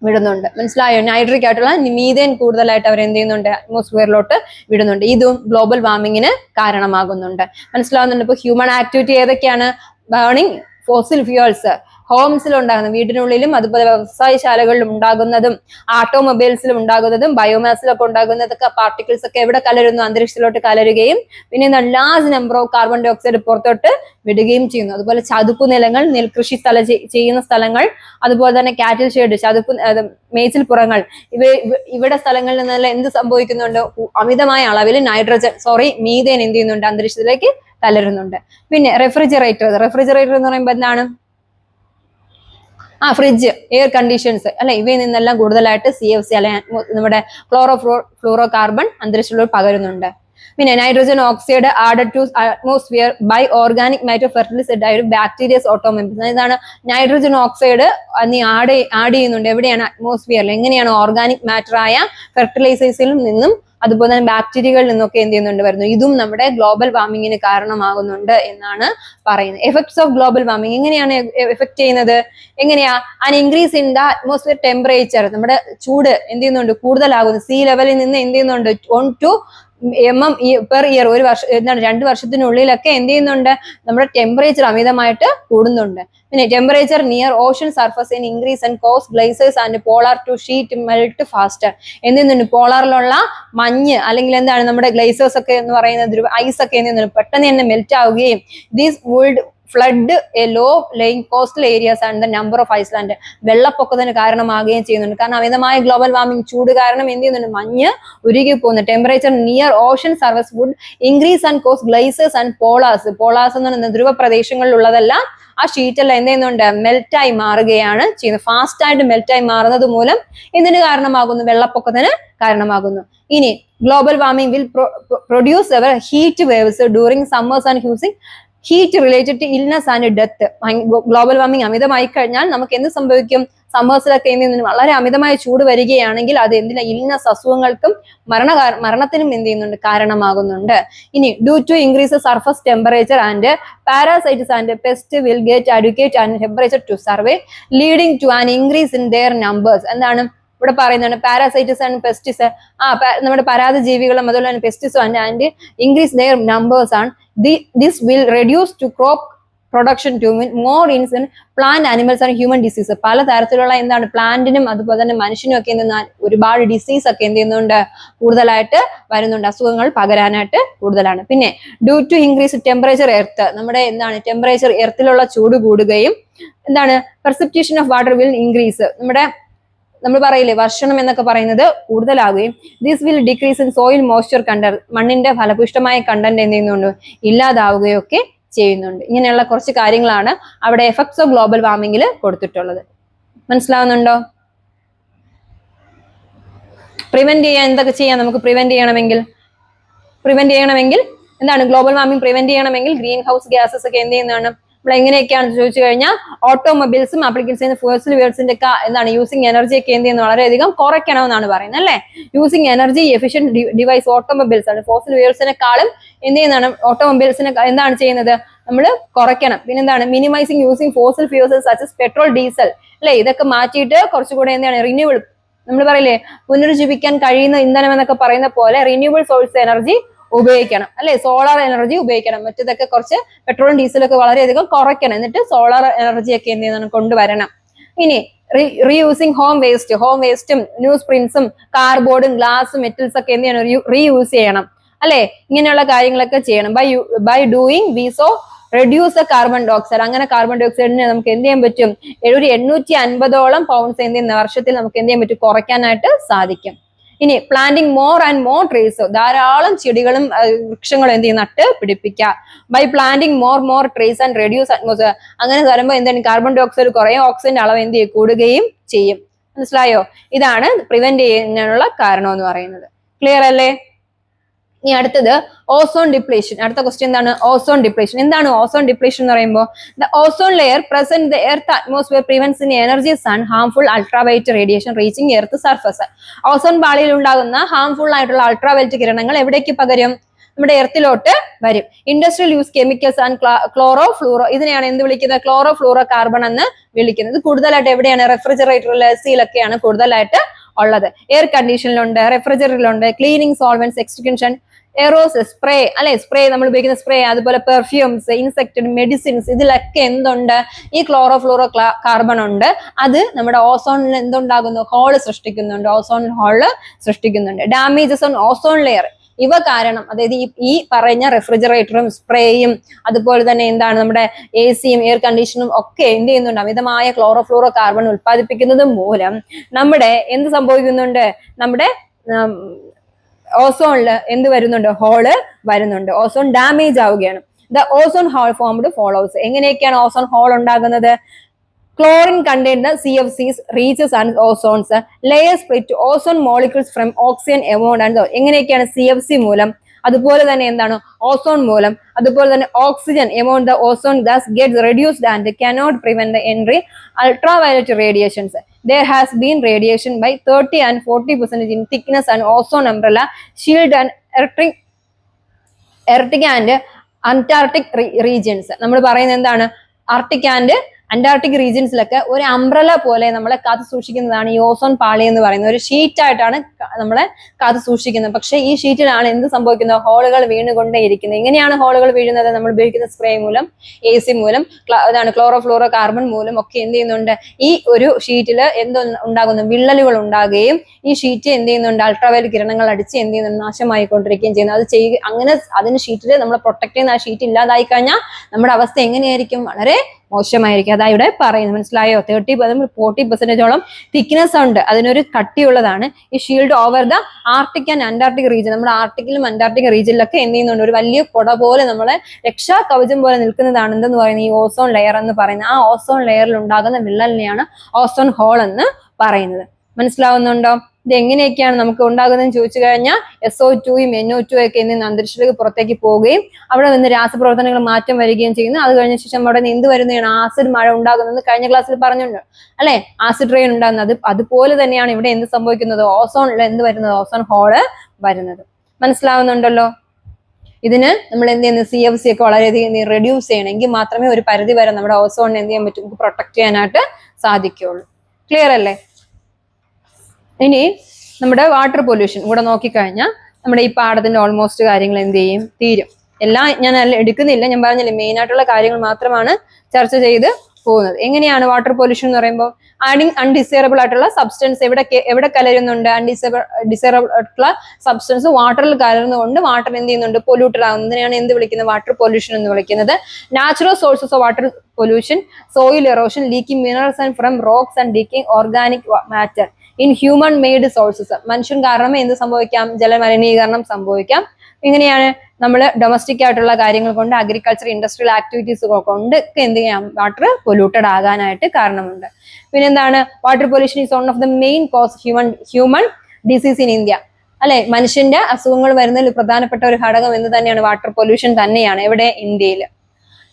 വിടുന്നുണ്ട്. മനസ്സിലായോ? നൈട്രിക് ആയിട്ടുള്ള മീഥേൻ കൂടുതലായിട്ട് അവർ എന്ത് ചെയ്യുന്നുണ്ട്, അറ്റ്മോസ്ഫിയറിലോട്ട് വിടുന്നുണ്ട്. ഇതും ഗ്ലോബൽ വാർമിങ്ങിന് കാരണമാകുന്നുണ്ട്. മനസ്സിലാവുന്നുണ്ട്? ഇപ്പൊ ഹ്യൂമൻ ആക്ടിവിറ്റി ഏതൊക്കെയാണ്? ബേണിംഗ് ഫോസിൽ ഫ്യൂൾസ്, ഹോംസിൽ ഉണ്ടാകുന്ന, വീടിനുള്ളിലും അതുപോലെ വ്യവസായശാലകളിലും ഉണ്ടാകുന്നതും ഓട്ടോമൊബൈൽസിലും ഉണ്ടാകുന്നതും ബയോമാസിലൊക്കെ ഉണ്ടാകുന്നതൊക്കെ പാർട്ടിക്കിൾസ് ഒക്കെ എവിടെ കലരുന്നു, അന്തരീക്ഷത്തിലോട്ട് കലരുകയും പിന്നെ large number of carbon dioxide പുറത്തോട്ട് വിടുകയും ചെയ്യുന്നു. അതുപോലെ ചതുപ്പ് നിലങ്ങൾ, നെൽകൃഷി ചെയ്യുന്ന സ്ഥലങ്ങൾ, അതുപോലെ തന്നെ കാറ്റിൽ ഷെഡ്, മേച്ചിൽപ്പുറങ്ങൾ, ഇവിടെ സ്ഥലങ്ങളിൽ നിന്നെല്ലാം എന്ത് സംഭവിക്കുന്നുണ്ട്, അമിതമായ അളവിൽ മീഥേൻ എന്ത് ചെയ്യുന്നുണ്ട്, അന്തരീക്ഷത്തിലേക്ക് കലരുന്നുണ്ട്. പിന്നെ റെഫ്രിജറേറ്റർ എന്ന് പറയുമ്പോൾ എന്താണ്, ഫ്രിഡ്ജ്, എയർ കണ്ടീഷൻസ് അല്ലെ, ഇവയിൽ നിന്നെല്ലാം കൂടുതലായിട്ട് CFC അല്ലെ നമ്മുടെ ഫ്ലൂറോ കാർബൺ അന്തരീക്ഷത്തിലോട്ട് പകരുന്നുണ്ട്. പിന്നെ nitrogen oxide added to atmosphere by organic matter fertilized ആയിട്ട് ബാക്ടീരിയസ് ഓട്ടോമെബിൾസ്. ഇതാണ് നൈട്രോജൻ ഓക്സൈഡ് ആഡ് ചെയ്യുന്നുണ്ട്. എവിടെയാണ്? അറ്റ്മോസ്ഫിയറിൽ. എങ്ങനെയാണ്? ഓർഗാനിക് മാറ്റർ ആയ ഫെർട്ടിലൈസേഴ്സിൽ നിന്നും അതുപോലെ തന്നെ ബാക്ടീരിയകളിൽ നിന്നൊക്കെ എന്ത് ചെയ്യുന്നുണ്ട്, വരുന്നു. ഇതും നമ്മുടെ ഗ്ലോബൽ വാർമിങ്ങിന് കാരണമാകുന്നുണ്ട് എന്നാണ് പറയുന്നത്. എഫക്ട്സ് ഓഫ് ഗ്ലോബൽ വാർമിങ് എങ്ങനെയാണ് എഫക്ട് ചെയ്യുന്നത്? എങ്ങനെയാ? An increase in the atmosphere temperature, നമ്മുടെ ചൂട് എന്ത് ചെയ്യുന്നുണ്ട്, കൂടുതലാകുന്നു. സീ ലെവലിൽ നിന്ന് എന്ത് ചെയ്യുന്നുണ്ട്, 1 to പെർ ഇയർ, ഒരു വർഷം എന്താണ് 2 വർഷത്തിനുള്ളിലൊക്കെ എന്ത് ചെയ്യുന്നുണ്ട്, നമ്മുടെ ടെമ്പറേച്ചർ അമിതമായിട്ട് കൂടുന്നുണ്ട്. പിന്നെ temperature near ocean surface in increase and cause glaciers and polar to sheet melt faster. എന്ത് ചെയ്യുന്നുണ്ട്, പോളാറിലുള്ള മഞ്ഞ് അല്ലെങ്കിൽ എന്താണ് നമ്മുടെ ഗ്ലേസേഴ്സ് ഒക്കെ എന്ന് പറയുന്നത്, ഐസ് ഒക്കെ എന്ത് ചെയ്യുന്നുണ്ട്, പെട്ടെന്ന് തന്നെ മെൽറ്റ് ആവുകയും these would flood a low lying coastal areas and the number of island, വെള്ളപ്പൊക്കത്തിന് കാരണമാകുകയും ചെയ്യുന്നുണ്ട്. കാരണം അമിതമായ ഗ്ലോബൽ വാർമിംഗ്, ചൂട് കാരണം എന്ത് ചെയ്യുന്നുണ്ട്, മഞ്ഞ് ഉരുകി പോകുന്നു. Temperature near ocean surface would increase and cause glaciers and polars എന്ന് പറയുന്നത് ധ്രുവ പ്രദേശങ്ങളിലുള്ളതെല്ലാം ആ ഷീറ്റെല്ലാം എന്ത് ചെയ്യുന്നുണ്ട്, മെൽറ്റായി മാറുകയാണ് ചെയ്യുന്നത്. ഫാസ്റ്റ് ആയിട്ട് മെൽറ്റായി മാറുന്നത് മൂലം ഇതിന് കാരണമാകുന്നു, വെള്ളപ്പൊക്കത്തിന് കാരണമാകുന്നു. ഇനി global warming will produce over heat waves during summers and causing heat related to illness and death. Global warming അമിതമായി കഴിഞ്ഞാൽ നമുക്ക് എന്ത് സംഭവിക്കും, സമ്മേഴ്സിലൊക്കെ എന്ത് വളരെ അമിതമായ ചൂട് വരികയാണെങ്കിൽ അത് എന്തിനാ, ഇൽനസ്, അസുഖങ്ങൾക്കും മരണത്തിനും എന്ത് ചെയ്യുന്നുണ്ട്, കാരണമാകുന്നുണ്ട്. ഇനി due to increase surface temperature and parasites and pest will get educate and temperature to survive leading to an increase in their numbers. എന്താണ് ഇവിടെ പറയുന്നത്? പാരാസൈറ്റിസ് ആൻഡ് പെസ്റ്റിസ്, നമ്മുടെ പരാത ജീവികളും അതുപോലെ തന്നെ പെസ്റ്റിസും ആൻഡ് ഇൻക്രീസ് ദെയർ നമ്പേഴ്സ് ആണ്. This will reduce to crop production to more in plant, animals and human diseases. പല തരത്തിലുള്ള എന്താണ് പ്ലാന്റിനും അതുപോലെ തന്നെ മനുഷ്യനും ഒക്കെ എന്നാൽ ഒരുപാട് ഡിസീസ് ഒക്കെ എന്ത് ചെയ്യുന്നുണ്ട്, കൂടുതലായിട്ട് വരുന്നുണ്ട്. അസുഖങ്ങൾ പകരാനായിട്ട് കൂടുതലാണ്. പിന്നെ due to increase temperature earth, നമ്മുടെ എന്താണ് ടെമ്പറേച്ചർ എർത്തിലുള്ള ചൂട് കൂടുകയും എന്താണ് precipitation of water will increase, നമ്മൾ പറയില്ലേ വർഷണം എന്നൊക്കെ പറയുന്നത് കൂടുതലാകുകയും this will decrease in soil moisture content, മണ്ണിന്റെ ഫലപുഷ്ടമായ കണ്ടന്റ് എന്ത് ചെയ്യുന്നുണ്ട്, ഇല്ലാതാവുകയൊക്കെ ചെയ്യുന്നുണ്ട്. ഇങ്ങനെയുള്ള കുറച്ച് കാര്യങ്ങളാണ് അവിടെ എഫക്ട്സ് ഓഫ് ഗ്ലോബൽ വാർമിംഗിൽ കൊടുത്തിട്ടുള്ളത്. മനസ്സിലാവുന്നുണ്ടോ? പ്രിവെന്റ് ചെയ്യാൻ എന്തൊക്കെ ചെയ്യാം നമുക്ക്? പ്രിവെന്റ് ചെയ്യണമെങ്കിൽ എന്താണ്, ഗ്ലോബൽ വാർമിംഗ് പ്രിവെന്റ് ചെയ്യണമെങ്കിൽ ഗ്രീൻ ഹൗസ് ഗ്യാസസ് ഒക്കെ എന്ത് ചെയ്യുന്നതാണ്, നമ്മൾ എങ്ങനെയൊക്കെയാണെന്ന് ചോദിച്ചു കഴിഞ്ഞാൽ ഓട്ടോമൊബൈൽസും ആപ്ലിക്കേഷൻസ് ഫോസിൽ ഫ്യൂൽസിന്റെ ഒക്കെ എന്താണ് യൂസിങ് എനർജി ഒക്കെ എന്ത് ചെയ്യുന്നു, വളരെയധികം കുറയ്ക്കണമെന്നാണ് പറയുന്നത് അല്ലെ. Using energy efficient device automobiles ആണ്. ഫോസിൽ ഫ്യൂൽസിനെക്കാളും എന്ത് ചെയ്യുന്നതാണ്, ഓട്ടോമൊബൈൽസിനെ എന്താണ് ചെയ്യുന്നത്, നമ്മൾ കുറയ്ക്കണം. പിന്നെന്താണ്, minimising using fossil fuels such petrol, diesel അല്ലെ, ഇതൊക്കെ മാറ്റിയിട്ട് കുറച്ചുകൂടെ എന്താണ് റിന്യൂവബിൾ, നമ്മൾ പറയില്ലേ പുനരുജ്ജീവിക്കാൻ കഴിയുന്ന ഇന്ധനം എന്നൊക്കെ പറയുന്ന പോലെ റിന്യൂവബിൾ സോഴ്സ് എനർജി ഉപയോഗിക്കണം അല്ലെ, സോളാർ എനർജി ഉപയോഗിക്കണം. മറ്റേതൊക്കെ കുറച്ച് പെട്രോളും ഡീസലൊക്കെ വളരെയധികം കുറയ്ക്കണം. എന്നിട്ട് സോളാർ എനർജി ഒക്കെ എന്ത് ചെയ്യുന്നതാണ്, കൊണ്ടുവരണം. ഇനി റീയൂസിങ് ഹോം വേസ്റ്റും ന്യൂസ് പ്രിന്റ്സും കാർഡ്ബോർഡും ഗ്ലാസും മെറ്റൽസ് ഒക്കെ എന്ത് ചെയ്യണം, റീയൂസ് ചെയ്യണം അല്ലെ. ഇങ്ങനെയുള്ള കാര്യങ്ങളൊക്കെ ചെയ്യണം. By doing we so reduce the carbon dioxide. അങ്ങനെ കാർബൺ ഡയോക്സൈഡിനെ നമുക്ക് എന്ത് ചെയ്യാൻ പറ്റും? ഒരു 850 പൗണ്ട്സ് എന്ത് ചെയ്യുന്ന വർഷത്തിൽ നമുക്ക് എന്ത് ചെയ്യാൻ പറ്റും? കുറയ്ക്കാനായിട്ട് സാധിക്കും. ഇനി planting more and more trees, ധാരാളം ചെടികളും വൃക്ഷങ്ങളും എന്ത് ചെയ്യും? നട്ട് പിടിപ്പിക്കുക. By planting more trees and reduce atmosphere. അങ്ങനെ വരുമ്പോൾ എന്താണ്? കാർബൺ ഡയോക്സൈഡ് കുറയും, ഓക്സിജന്റെ അളവ് എന്ത് ചെയ്യും? കൂടുകയും ചെയ്യും. മനസ്സിലായോ? ഇതാണ് പ്രിവെന്റ് ചെയ്യാനുള്ള കാരണം എന്ന് പറയുന്നത്. ക്ലിയർ അല്ലേ? ഇനി അടുത്തത് ഓസോൺ ഡിപ്ലേഷൻ. അടുത്ത ക്വസ്റ്റ്യൻ എന്താണ്? Ozone depletion. എന്താണ് ഓസോൺ ഡിപ്ലേഷൻ എന്ന് പറയുമ്പോൾ? The ozone layer present the earth atmosphere prevents in energy sun harmful ultraviolet radiation reaching earth surface. Ozone പാളിയിൽ ഉണ്ടാകുന്ന ഹാംഫുൾ ആയിട്ടുള്ള അൾട്രാവയലറ്റ് കിരണങ്ങൾ എവിടേക്ക് പകരും? നമ്മുടെ എർത്തിലോട്ട് വരും. Industrial use chemicals and chloro fluoro, ഇതിനെയാണ് എന്ത് വിളിക്കുന്നത്? ക്ലോറോ ഫ്ലൂറോ കാർബൺ എന്ന് വിളിക്കുന്നത്. കൂടുതലായിട്ട് എവിടെയാണ്? റെഫ്രിജറേറ്ററിൽ, എസിയിലൊക്കെയാണ് കൂടുതലായിട്ട് ഉള്ളത്. എയർ കണ്ടീഷനിലുണ്ട്, റെഫ്രിജറേറ്ററിലുണ്ട്, ക്ലീനിങ് സോൾവെന്റ്സ്, എക്സ്റ്റിൻഷൻ, എറോസ്, സ്പ്രേ അല്ലെ, സ്പ്രേ നമ്മൾ ഉപയോഗിക്കുന്ന സ്പ്രേ, അതുപോലെ പെർഫ്യൂംസ്, ഇൻസെക്ട് മെഡിസിൻസ്, ഇതിലൊക്കെ എന്തുണ്ട്? ഈ ക്ലോറോ ഫ്ലൂറോ കാർബൺ ഉണ്ട്. അത് നമ്മുടെ ഓസോണിൽ എന്തുണ്ടാകുന്നു? ഹോള് സൃഷ്ടിക്കുന്നുണ്ട്, ഓസോൺ ഹോള് സൃഷ്ടിക്കുന്നുണ്ട്. ഡാമേജസ് ഓൺ ഓസോൺ ലെയർ, ഇവ കാരണം, അതായത് ഈ പറഞ്ഞ റെഫ്രിജറേറ്ററും സ്പ്രേയും അതുപോലെ തന്നെ എന്താണ് നമ്മുടെ എസിയും എയർ കണ്ടീഷനും ഒക്കെ എന്ത് ചെയ്യുന്നുണ്ട്? അമിതമായ ക്ലോറോ ഫ്ലൂറോ കാർബൺ ഉത്പാദിപ്പിക്കുന്നത് മൂലം നമ്മുടെ എന്ത് സംഭവിക്കുന്നുണ്ട്? നമ്മുടെ ഓസോണിൽ എന്ത് വരുന്നുണ്ട്? ഹോള് വരുന്നുണ്ട്. ഓസോൺ ഡാമേജ് ആവുകയാണ്. The ozone whole formed follows. എങ്ങനെയൊക്കെയാണ് ഓസോൺ ഹോൾ ഉണ്ടാകുന്നത്? Chlorine contained the CFCs reaches and ozones. Layers split to ozone molecules from oxygen amount and എങ്ങനെയൊക്കെയാണ്? CFC മൂലം, അതുപോലെ തന്നെ എന്താണ്? ഓസോൺ മൂലം, അതുപോലെ തന്നെ oxygen amount the ozone thus gets reduced and cannot prevent the entry ultraviolet radiations. There has been radiation by 30 and 40% in thickness and ozone umbrella shield and Arctic and Antarctic regions. നമ്മൾ പറയുന്നത് എന്താണ്? ആർട്ടിക് ആൻഡ് അന്റാർട്ടിക് റീജിയൻസിലൊക്കെ ഒരു അംബ്രല പോലെ നമ്മളെ കാത്തു സൂക്ഷിക്കുന്നതാണ് ഈ ഓസോൺ പാളി എന്ന് പറയുന്നത്. ഒരു ഷീറ്റ് ആയിട്ടാണ് നമ്മളെ കാത്തു സൂക്ഷിക്കുന്നത്. പക്ഷെ ഈ ഷീറ്റിലാണ് എന്ത് സംഭവിക്കുന്നത്? ഹോളുകൾ വീണുകൊണ്ടേയിരിക്കുന്നത്. എങ്ങനെയാണ് ഹോളുകൾ വീഴുന്നത്? നമ്മൾ ഉപയോഗിക്കുന്ന സ്പ്രേ മൂലം, എസി മൂലം, അതാണ് ക്ലോറോ ഫ്ലൂറോ കാർബൺ മൂലം ഒക്കെ എന്ത് ചെയ്യുന്നുണ്ട്? ഈ ഒരു ഷീറ്റിൽ എന്ത് ഉണ്ടാകുന്നു? വിള്ളലുകൾ ഉണ്ടാകുകയും ഈ ഷീറ്റ് എന്ത് ചെയ്യുന്നുണ്ട്? അൾട്രാവയലറ്റ് കിരണങ്ങൾ അടിച്ച് എന്ത് ചെയ്യുന്നുണ്ട്? നാശമായിക്കൊണ്ടിരിക്കുകയും ചെയ്യുന്നു. അത് ചെയ്യുക അങ്ങനെ അതിന് ഷീറ്റിൽ നമ്മൾ പ്രൊട്ടക്ട് ചെയ്യുന്ന ആ ഷീറ്റ് ഇല്ലാതായി കഴിഞ്ഞാൽ നമ്മുടെ അവസ്ഥ എങ്ങനെയായിരിക്കും? വളരെ മോശമായിരിക്കും. അതാ ഇവിടെ പറയുന്നത്. മനസ്സിലായോ? 30-40% തിക്നെസ് ഉണ്ട്, അതിനൊരു കട്ടിയുള്ളതാണ് ഈ shield over the Arctic and Antarctic region. നമ്മുടെ ആർട്ടിക്കിലും അന്റാർട്ടിക് റീജിയനിലൊക്കെ എന്ത് ചെയ്യുന്നുണ്ട്? ഒരു വലിയ കുട പോലെ നമ്മളെ രക്ഷാ കവചം പോലെ നിൽക്കുന്നതാണ് എന്തെന്ന് പറയുന്നത്? ഈ ഓസോൺ ലെയർ എന്ന് പറയുന്നത്. ആ ഓസോൺ ലെയറിൽ ഉണ്ടാകുന്ന വിള്ളലിനെയാണ് ഓസോൺ ഹോൾ എന്ന് പറയുന്നത്. മനസ്സിലാവുന്നുണ്ടോ? ഇത് എങ്ങനെയൊക്കെയാണ് നമുക്ക് ഉണ്ടാകുന്നതെന്ന് ചോദിച്ചു കഴിഞ്ഞാൽ SO2യും NO2 ഒക്കെ എന്തെന്ന് അന്തരീക്ഷത്തിലേക്ക് പുറത്തേക്ക് പോവുകയും അവിടെ നിന്ന് രാസപ്രവർത്തനങ്ങൾ മാറ്റം വരികയും ചെയ്യുന്നു. അത് കഴിഞ്ഞ ശേഷം അവിടെ നിന്ന് എന്ത് വരുന്നതാണ്? ആസിഡ് മഴ ഉണ്ടാകുന്നത് കഴിഞ്ഞ ക്ലാസ്സിൽ പറഞ്ഞിട്ടുണ്ട് അല്ലെ? ആസിഡ് റെയിൻ ഉണ്ടാകുന്നത്. അതുപോലെ തന്നെയാണ് ഇവിടെ എന്ത് സംഭവിക്കുന്നത്? ഓസോണിൽ എന്ത് വരുന്നത്? ഓസോൺ ഹോള് വരുന്നത്. മനസ്സിലാവുന്നുണ്ടല്ലോ? ഇതിന് നമ്മൾ എന്ത് ചെയ്യുന്നത്? CFC ഒക്കെ വളരെയധികം റെഡ്യൂസ് ചെയ്യണമെങ്കിൽ മാത്രമേ ഒരു പരിധി വരെ നമ്മുടെ ഓസോണിനെ എന്ത് ചെയ്യാൻ പറ്റും? പ്രൊട്ടക്ട് ചെയ്യാനായിട്ട് സാധിക്കുകയുള്ളൂ. ക്ലിയർ അല്ലേ? ഇനി നമ്മുടെ വാട്ടർ പൊല്യൂഷൻ കൂടെ നോക്കിക്കഴിഞ്ഞാൽ നമ്മുടെ ഈ പാഠത്തിന്റെ ഓൾമോസ്റ്റ് കാര്യങ്ങൾ എന്ത് ചെയ്യും? തീരും. എല്ലാം ഞാൻ എടുക്കുന്നില്ല, ഞാൻ പറഞ്ഞില്ലേ മെയിൻ ആയിട്ടുള്ള കാര്യങ്ങൾ മാത്രമാണ് ചർച്ച ചെയ്ത് പോകുന്നത്. എങ്ങനെയാണ് വാട്ടർ പൊല്യൂഷൻ എന്ന് പറയുമ്പോൾ? ആഡിങ് അൺഡിസൈറബിൾ ആയിട്ടുള്ള സബ്സ്റ്റൻസ് എവിടെ കലരുന്നുണ്ട്? ഡിസൈറബിൾ ആയിട്ടുള്ള സബ്സ്റ്റൻസ് വാട്ടറിൽ കലർന്നുകൊണ്ട് വാട്ടർ എന്ത് ചെയ്യുന്നുണ്ട്? പൊല്യൂട്ടഡ് ആകുന്നതിനെയാണ് എന്ത് വിളിക്കുന്നത്? വാട്ടർ പൊല്യൂഷൻ എന്ന് വിളിക്കുന്നത്. Natural sources of water pollution, soil erosion, leaking minerals and from rocks and leaking organic matter in human made sources. മനുഷ്യൻ കാരണം എന്ത് സംഭവിക്കാം? ജലമലിനീകരണം സംഭവിക്കാം. ഇങ്ങനെയാണ് നമ്മൾ ഡൊമസ്റ്റിക് ആയിട്ടുള്ള കാര്യങ്ങൾ കൊണ്ട്, അഗ്രികൾച്ചർ ഇൻഡസ്ട്രിയൽ ആക്ടിവിറ്റീസ് കൊണ്ട് ഒക്കെ എന്ത് ചെയ്യാം? വാട്ടർ പൊല്യൂട്ടഡ് ആകാനായിട്ട് കാരണമുണ്ട്. പിന്നെന്താണ്? Water pollution is one of the main cause human disease in India അല്ലെ? മനുഷ്യന്റെ അസുഖങ്ങൾ വരുന്നതിൽ പ്രധാനപ്പെട്ട ഒരു ഘടകം എന്ന് തന്നെയാണ് വാട്ടർ പൊല്യൂഷൻ തന്നെയാണ്. എവിടെ? ഇന്ത്യയിൽ.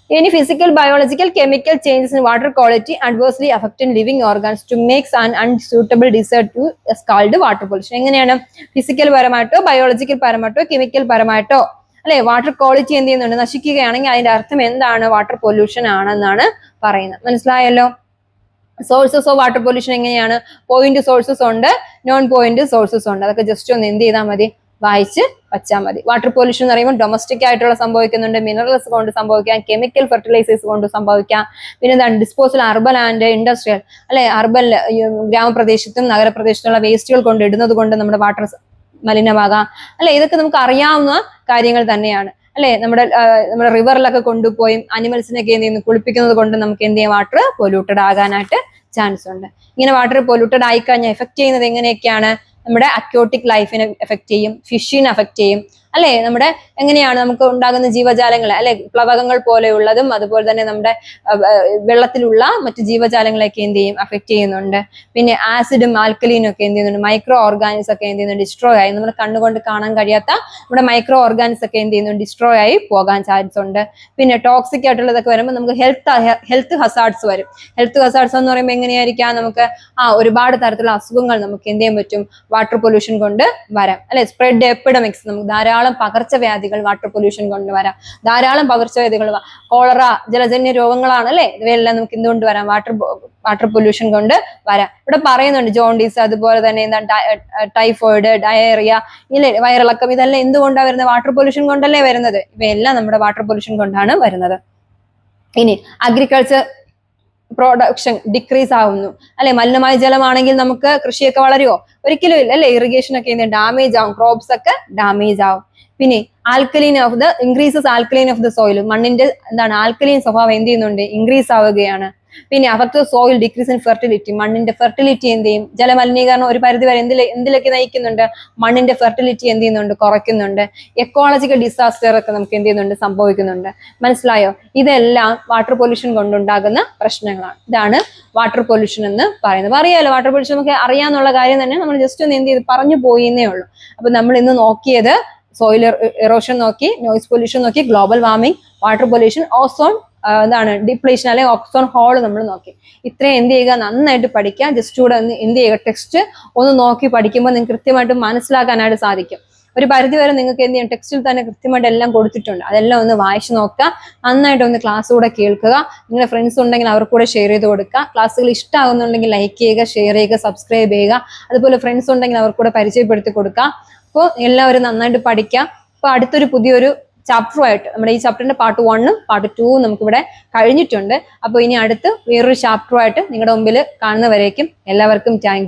Any physical, biological, chemical changes in water quality adversely affecting living organs to make an unsuitable desert to is called water pollution. എങ്ങനെയാണ്? ഫിസിക്കൽ പരമായിട്ടോ ബയോളജിക്കൽ പരമായിട്ടോ കെമിക്കൽ പരമായിട്ടോ അല്ലെ വാട്ടർ ക്വാളിറ്റി എന്ത് ചെയ്യുന്നുണ്ട്? നശിക്കുകയാണെങ്കിൽ അതിന്റെ അർത്ഥം എന്താണ്? വാട്ടർ പൊല്യൂഷൻ ആണെന്നാണ് പറയുന്നത്. മനസ്സിലായല്ലോ? സോഴ്സസ് ഓഫ് വാട്ടർ പൊല്യൂഷൻ എങ്ങനെയാണ്? പോയിന്റ് സോഴ്സസ് ഉണ്ട്, നോൺ പോയിന്റ് സോഴ്സസ് ഉണ്ട്. അതൊക്കെ ജസ്റ്റ് ഒന്ന് എന്ത് ചെയ്താൽ മതി? വായിച്ച് വച്ചാൽ മതി. വാട്ടർ പൊല്യൂഷൻ എന്ന് പറയുമ്പോൾ ഡൊമസ്റ്റിക് ആയിട്ടുള്ള സംഭവിക്കുന്നുണ്ട്, മിനറൽസ് കൊണ്ട് സംഭവിക്കാം, കെമിക്കൽ ഫെർട്ടിലൈസേഴ്സ് കൊണ്ട് സംഭവിക്കാം. പിന്നെ എന്താണ്? ഡിസ്പോസൽ അർബൻ ആൻഡ് ഇൻഡസ്ട്രിയൽ അല്ലെ? അർബൻ ഗ്രാമപ്രദേശത്തും നഗരപ്രദേശത്തുള്ള വേസ്റ്റുകൾ കൊണ്ട് ഇടുന്നത് കൊണ്ട് നമ്മുടെ വാട്ടർ മലിനമാകാം അല്ലെ? ഇതൊക്കെ നമുക്ക് അറിയാവുന്ന കാര്യങ്ങൾ തന്നെയാണ്. അല്ലെ? നമ്മുടെ റിവറിലൊക്കെ കൊണ്ടുപോയി അനിമൽസിനൊക്കെ എന്ത് ചെയ്യുന്നു, കുളിപ്പിക്കുന്നത് കൊണ്ട് നമുക്ക് എന്ത് ചെയ്യാം, വാട്ടർ പൊല്യൂട്ടഡ് ആകാനായിട്ട് ചാൻസ് ഉണ്ട്. ഇങ്ങനെ വാട്ടർ പൊല്യൂട്ടഡ് ആയിക്കഴിഞ്ഞാൽ എഫക്ട് ചെയ്യുന്നത് എങ്ങനെയൊക്കെയാണ്? നമ്മുടെ അക്വാട്ടിക് ലൈഫിനെ എഫക്ട് ചെയ്യും, ഫിഷിനെ എഫക്ട് ചെയ്യും, അല്ലെ? നമ്മുടെ എങ്ങനെയാണ് നമുക്ക് ഉണ്ടാകുന്ന ജീവജാലങ്ങൾ, അല്ലെ? പ്ലവകങ്ങൾ പോലെയുള്ളതും അതുപോലെ തന്നെ നമ്മുടെ വെള്ളത്തിലുള്ള മറ്റു ജീവജാലങ്ങളെയൊക്കെ എന്ത് ചെയ്യും, അഫക്ട് ചെയ്യുന്നുണ്ട്. പിന്നെ ആസിഡും ആൽക്കലീനും ഒക്കെ എന്ത് ചെയ്യുന്നുണ്ട്, മൈക്രോ ഓർഗാനിസ് ഒക്കെ എന്ത് ചെയ്യുന്നുണ്ട്, ഡിസ്ട്രോയ് ആയി. നമ്മുടെ കണ്ണുകൊണ്ട് കാണാൻ കഴിയാത്ത നമ്മുടെ മൈക്രോ ഓർഗാനിസ് ഒക്കെ എന്ത് ചെയ്യുന്നു, ഡിസ്ട്രോയ് ആയി പോകാൻ ചാൻസ് ഉണ്ട്. പിന്നെ ടോക്സിക് ആയിട്ടുള്ളതൊക്കെ വരുമ്പോൾ നമുക്ക് ഹെൽത്ത് ഹസാർഡ്സ് വരും. ഹെൽത്ത് ഹസാർഡ്സ് എന്ന് പറയുമ്പോൾ എങ്ങനെയായിരിക്കാം, നമുക്ക് ഒരുപാട് തരത്തിലുള്ള അസുഖങ്ങൾ നമുക്ക് എന്ത് ചെയ്യാൻ പറ്റും, വാട്ടർ പൊല്യൂഷൻ കൊണ്ട് വരാം, അല്ലെ? സ്പ്രെഡ് എപ്പിഡമിക്സ്, നമുക്ക് ധാരാളം പകർച്ചവ്യാധികൾ വാട്ടർ പൊല്യൂഷൻ കൊണ്ട് വരാം. ധാരാളം പകർച്ചവ്യാധികൾ, കോളറ, ജലജന്യ രോഗങ്ങളാണ്, അല്ലെ? ഇവയെല്ലാം നമുക്ക് എന്തുകൊണ്ട് വരാം, വാട്ടർ പൊല്യൂഷൻ കൊണ്ട് വരാം. ഇവിടെ പറയുന്നുണ്ട് ജോണ്ടീസ്, അതുപോലെ തന്നെ എന്താണ് ടൈഫോയിഡ്, ഡയറിയ, ഇല്ലേ, വയറിളക്കം, ഇതെല്ലാം എന്തുകൊണ്ടാണ് വരുന്നത്, വാട്ടർ പൊല്യൂഷൻ കൊണ്ടല്ലേ വരുന്നത്. ഇവയെല്ലാം നമ്മുടെ വാട്ടർ പൊല്യൂഷൻ കൊണ്ടാണ് വരുന്നത്. ഇനി അഗ്രികൾച്ചർ പ്രൊഡക്ഷൻ ഡിക്രീസ് ആവുന്നു, അല്ലെ? മലിനമായ ജലമാണെങ്കിൽ നമുക്ക് കൃഷിയൊക്കെ വളരുമോ? ഒരിക്കലും ഇല്ല, അല്ലെ? ഇറിഗേഷൻ ഒക്കെ ഡാമേജ് ആവും, ക്രോപ്സ് ഒക്കെ ഡാമേജ് ആവും. പിന്നെ increases alkaline of the soil, മണ്ണിന്റെ ആൽക്കലൈൻ സ്വഭാവം എന്ത് ചെയ്യുന്നുണ്ട്, ഇൻക്രീസ് ആവുകയാണ്. പിന്നെ affect soil decrease in fertility, മണ്ണിന്റെ ഫെർട്ടിലിറ്റി എന്ത് ചെയ്യും, ജലമലിനീകരണം ഒരു പരിധി വരെ എന്തിലേക്ക് നയിക്കുന്നുണ്ട്, മണ്ണിന്റെ ഫെർട്ടിലിറ്റി എന്ത് ചെയ്യുന്നുണ്ട്, കുറയ്ക്കുന്നുണ്ട്. എക്കോളജിക്കൽ ഡിസാസ്റ്റർ ഒക്കെ നമുക്ക് എന്ത് ചെയ്യുന്നുണ്ട്, സംഭവിക്കുന്നുണ്ട്. മനസ്സിലായോ? ഇതെല്ലാം വാട്ടർ പൊല്യൂഷൻ കൊണ്ടുണ്ടാകുന്ന പ്രശ്നങ്ങളാണ്. ഇതാണ് വാട്ടർ പൊല്യൂഷൻ എന്ന് പറയുന്നത്. അറിയാലോ, വാട്ടർ പൊല്യൂഷൻ നമുക്ക് അറിയാന്നുള്ള കാര്യം തന്നെ, നമ്മൾ ജസ്റ്റ് ഒന്ന് എന്ത് ചെയ്ത് പറഞ്ഞു പോയിന്നേ ഉള്ളൂ. അപ്പൊ നമ്മൾ ഇന്ന് നോക്കിയത് സോയിൽ എറോഷൻ നോക്കി, നോയിസ് പൊല്യൂഷൻ നോക്കി, global warming, water pollution, ozone depletion അല്ലെങ്കിൽ ഓക്സോൺ ഹോൾ നമ്മൾ നോക്കി. ഇത്രയും എന്ത് ചെയ്യുക, നന്നായിട്ട് പഠിക്കുക. ജസ്റ്റ് കൂടെ ഒന്ന് എന്ത് ചെയ്യുക, ടെക്സ്റ്റ് ഒന്ന് നോക്കി പഠിക്കുമ്പോൾ നിങ്ങൾക്ക് കൃത്യമായിട്ട് മനസ്സിലാക്കാനായിട്ട് സാധിക്കും. ഒരു പരിധി വരെ നിങ്ങൾക്ക് എന്ത് ചെയ്യും, ടെക്സ്റ്റിൽ തന്നെ കൃത്യമായിട്ട് എല്ലാം കൊടുത്തിട്ടുണ്ട്. അതെല്ലാം ഒന്ന് വായിച്ചു നോക്കുക, നന്നായിട്ട് ഒന്ന് ക്ലാസ് കൂടെ കേൾക്കുക. നിങ്ങളുടെ ഫ്രണ്ട്സ് ഉണ്ടെങ്കിൽ അവർക്ക് കൂടെ ഷെയർ ചെയ്ത് കൊടുക്കുക. ക്ലാസ്സുകൾ ഇഷ്ടമാകുന്നുണ്ടെങ്കിൽ ലൈക്ക് ചെയ്യുക, ഷെയർ ചെയ്യുക, സബ്സ്ക്രൈബ് ചെയ്യുക. അതുപോലെ ഫ്രണ്ട്സ് ഉണ്ടെങ്കിൽ അവർക്ക് കൂടെ പരിചയപ്പെടുത്തി കൊടുക്കുക. അപ്പോൾ എല്ലാവരും നന്നായിട്ട് പഠിക്കുക. അപ്പൊ അടുത്തൊരു പുതിയൊരു ചാപ്റ്ററുമായിട്ട്, നമ്മുടെ ഈ ചാപ്റ്ററിന്റെ പാർട്ട് 1ഉം പാർട്ട് 2ഉം നമുക്കിവിടെ കഴിഞ്ഞിട്ടുണ്ട്. അപ്പോൾ ഇനി അടുത്ത് വേറൊരു ചാപ്റ്ററുമായിട്ട് നിങ്ങളുടെ മുമ്പിൽ കാണുന്നവരേക്കും എല്ലാവർക്കും താങ്ക് യു.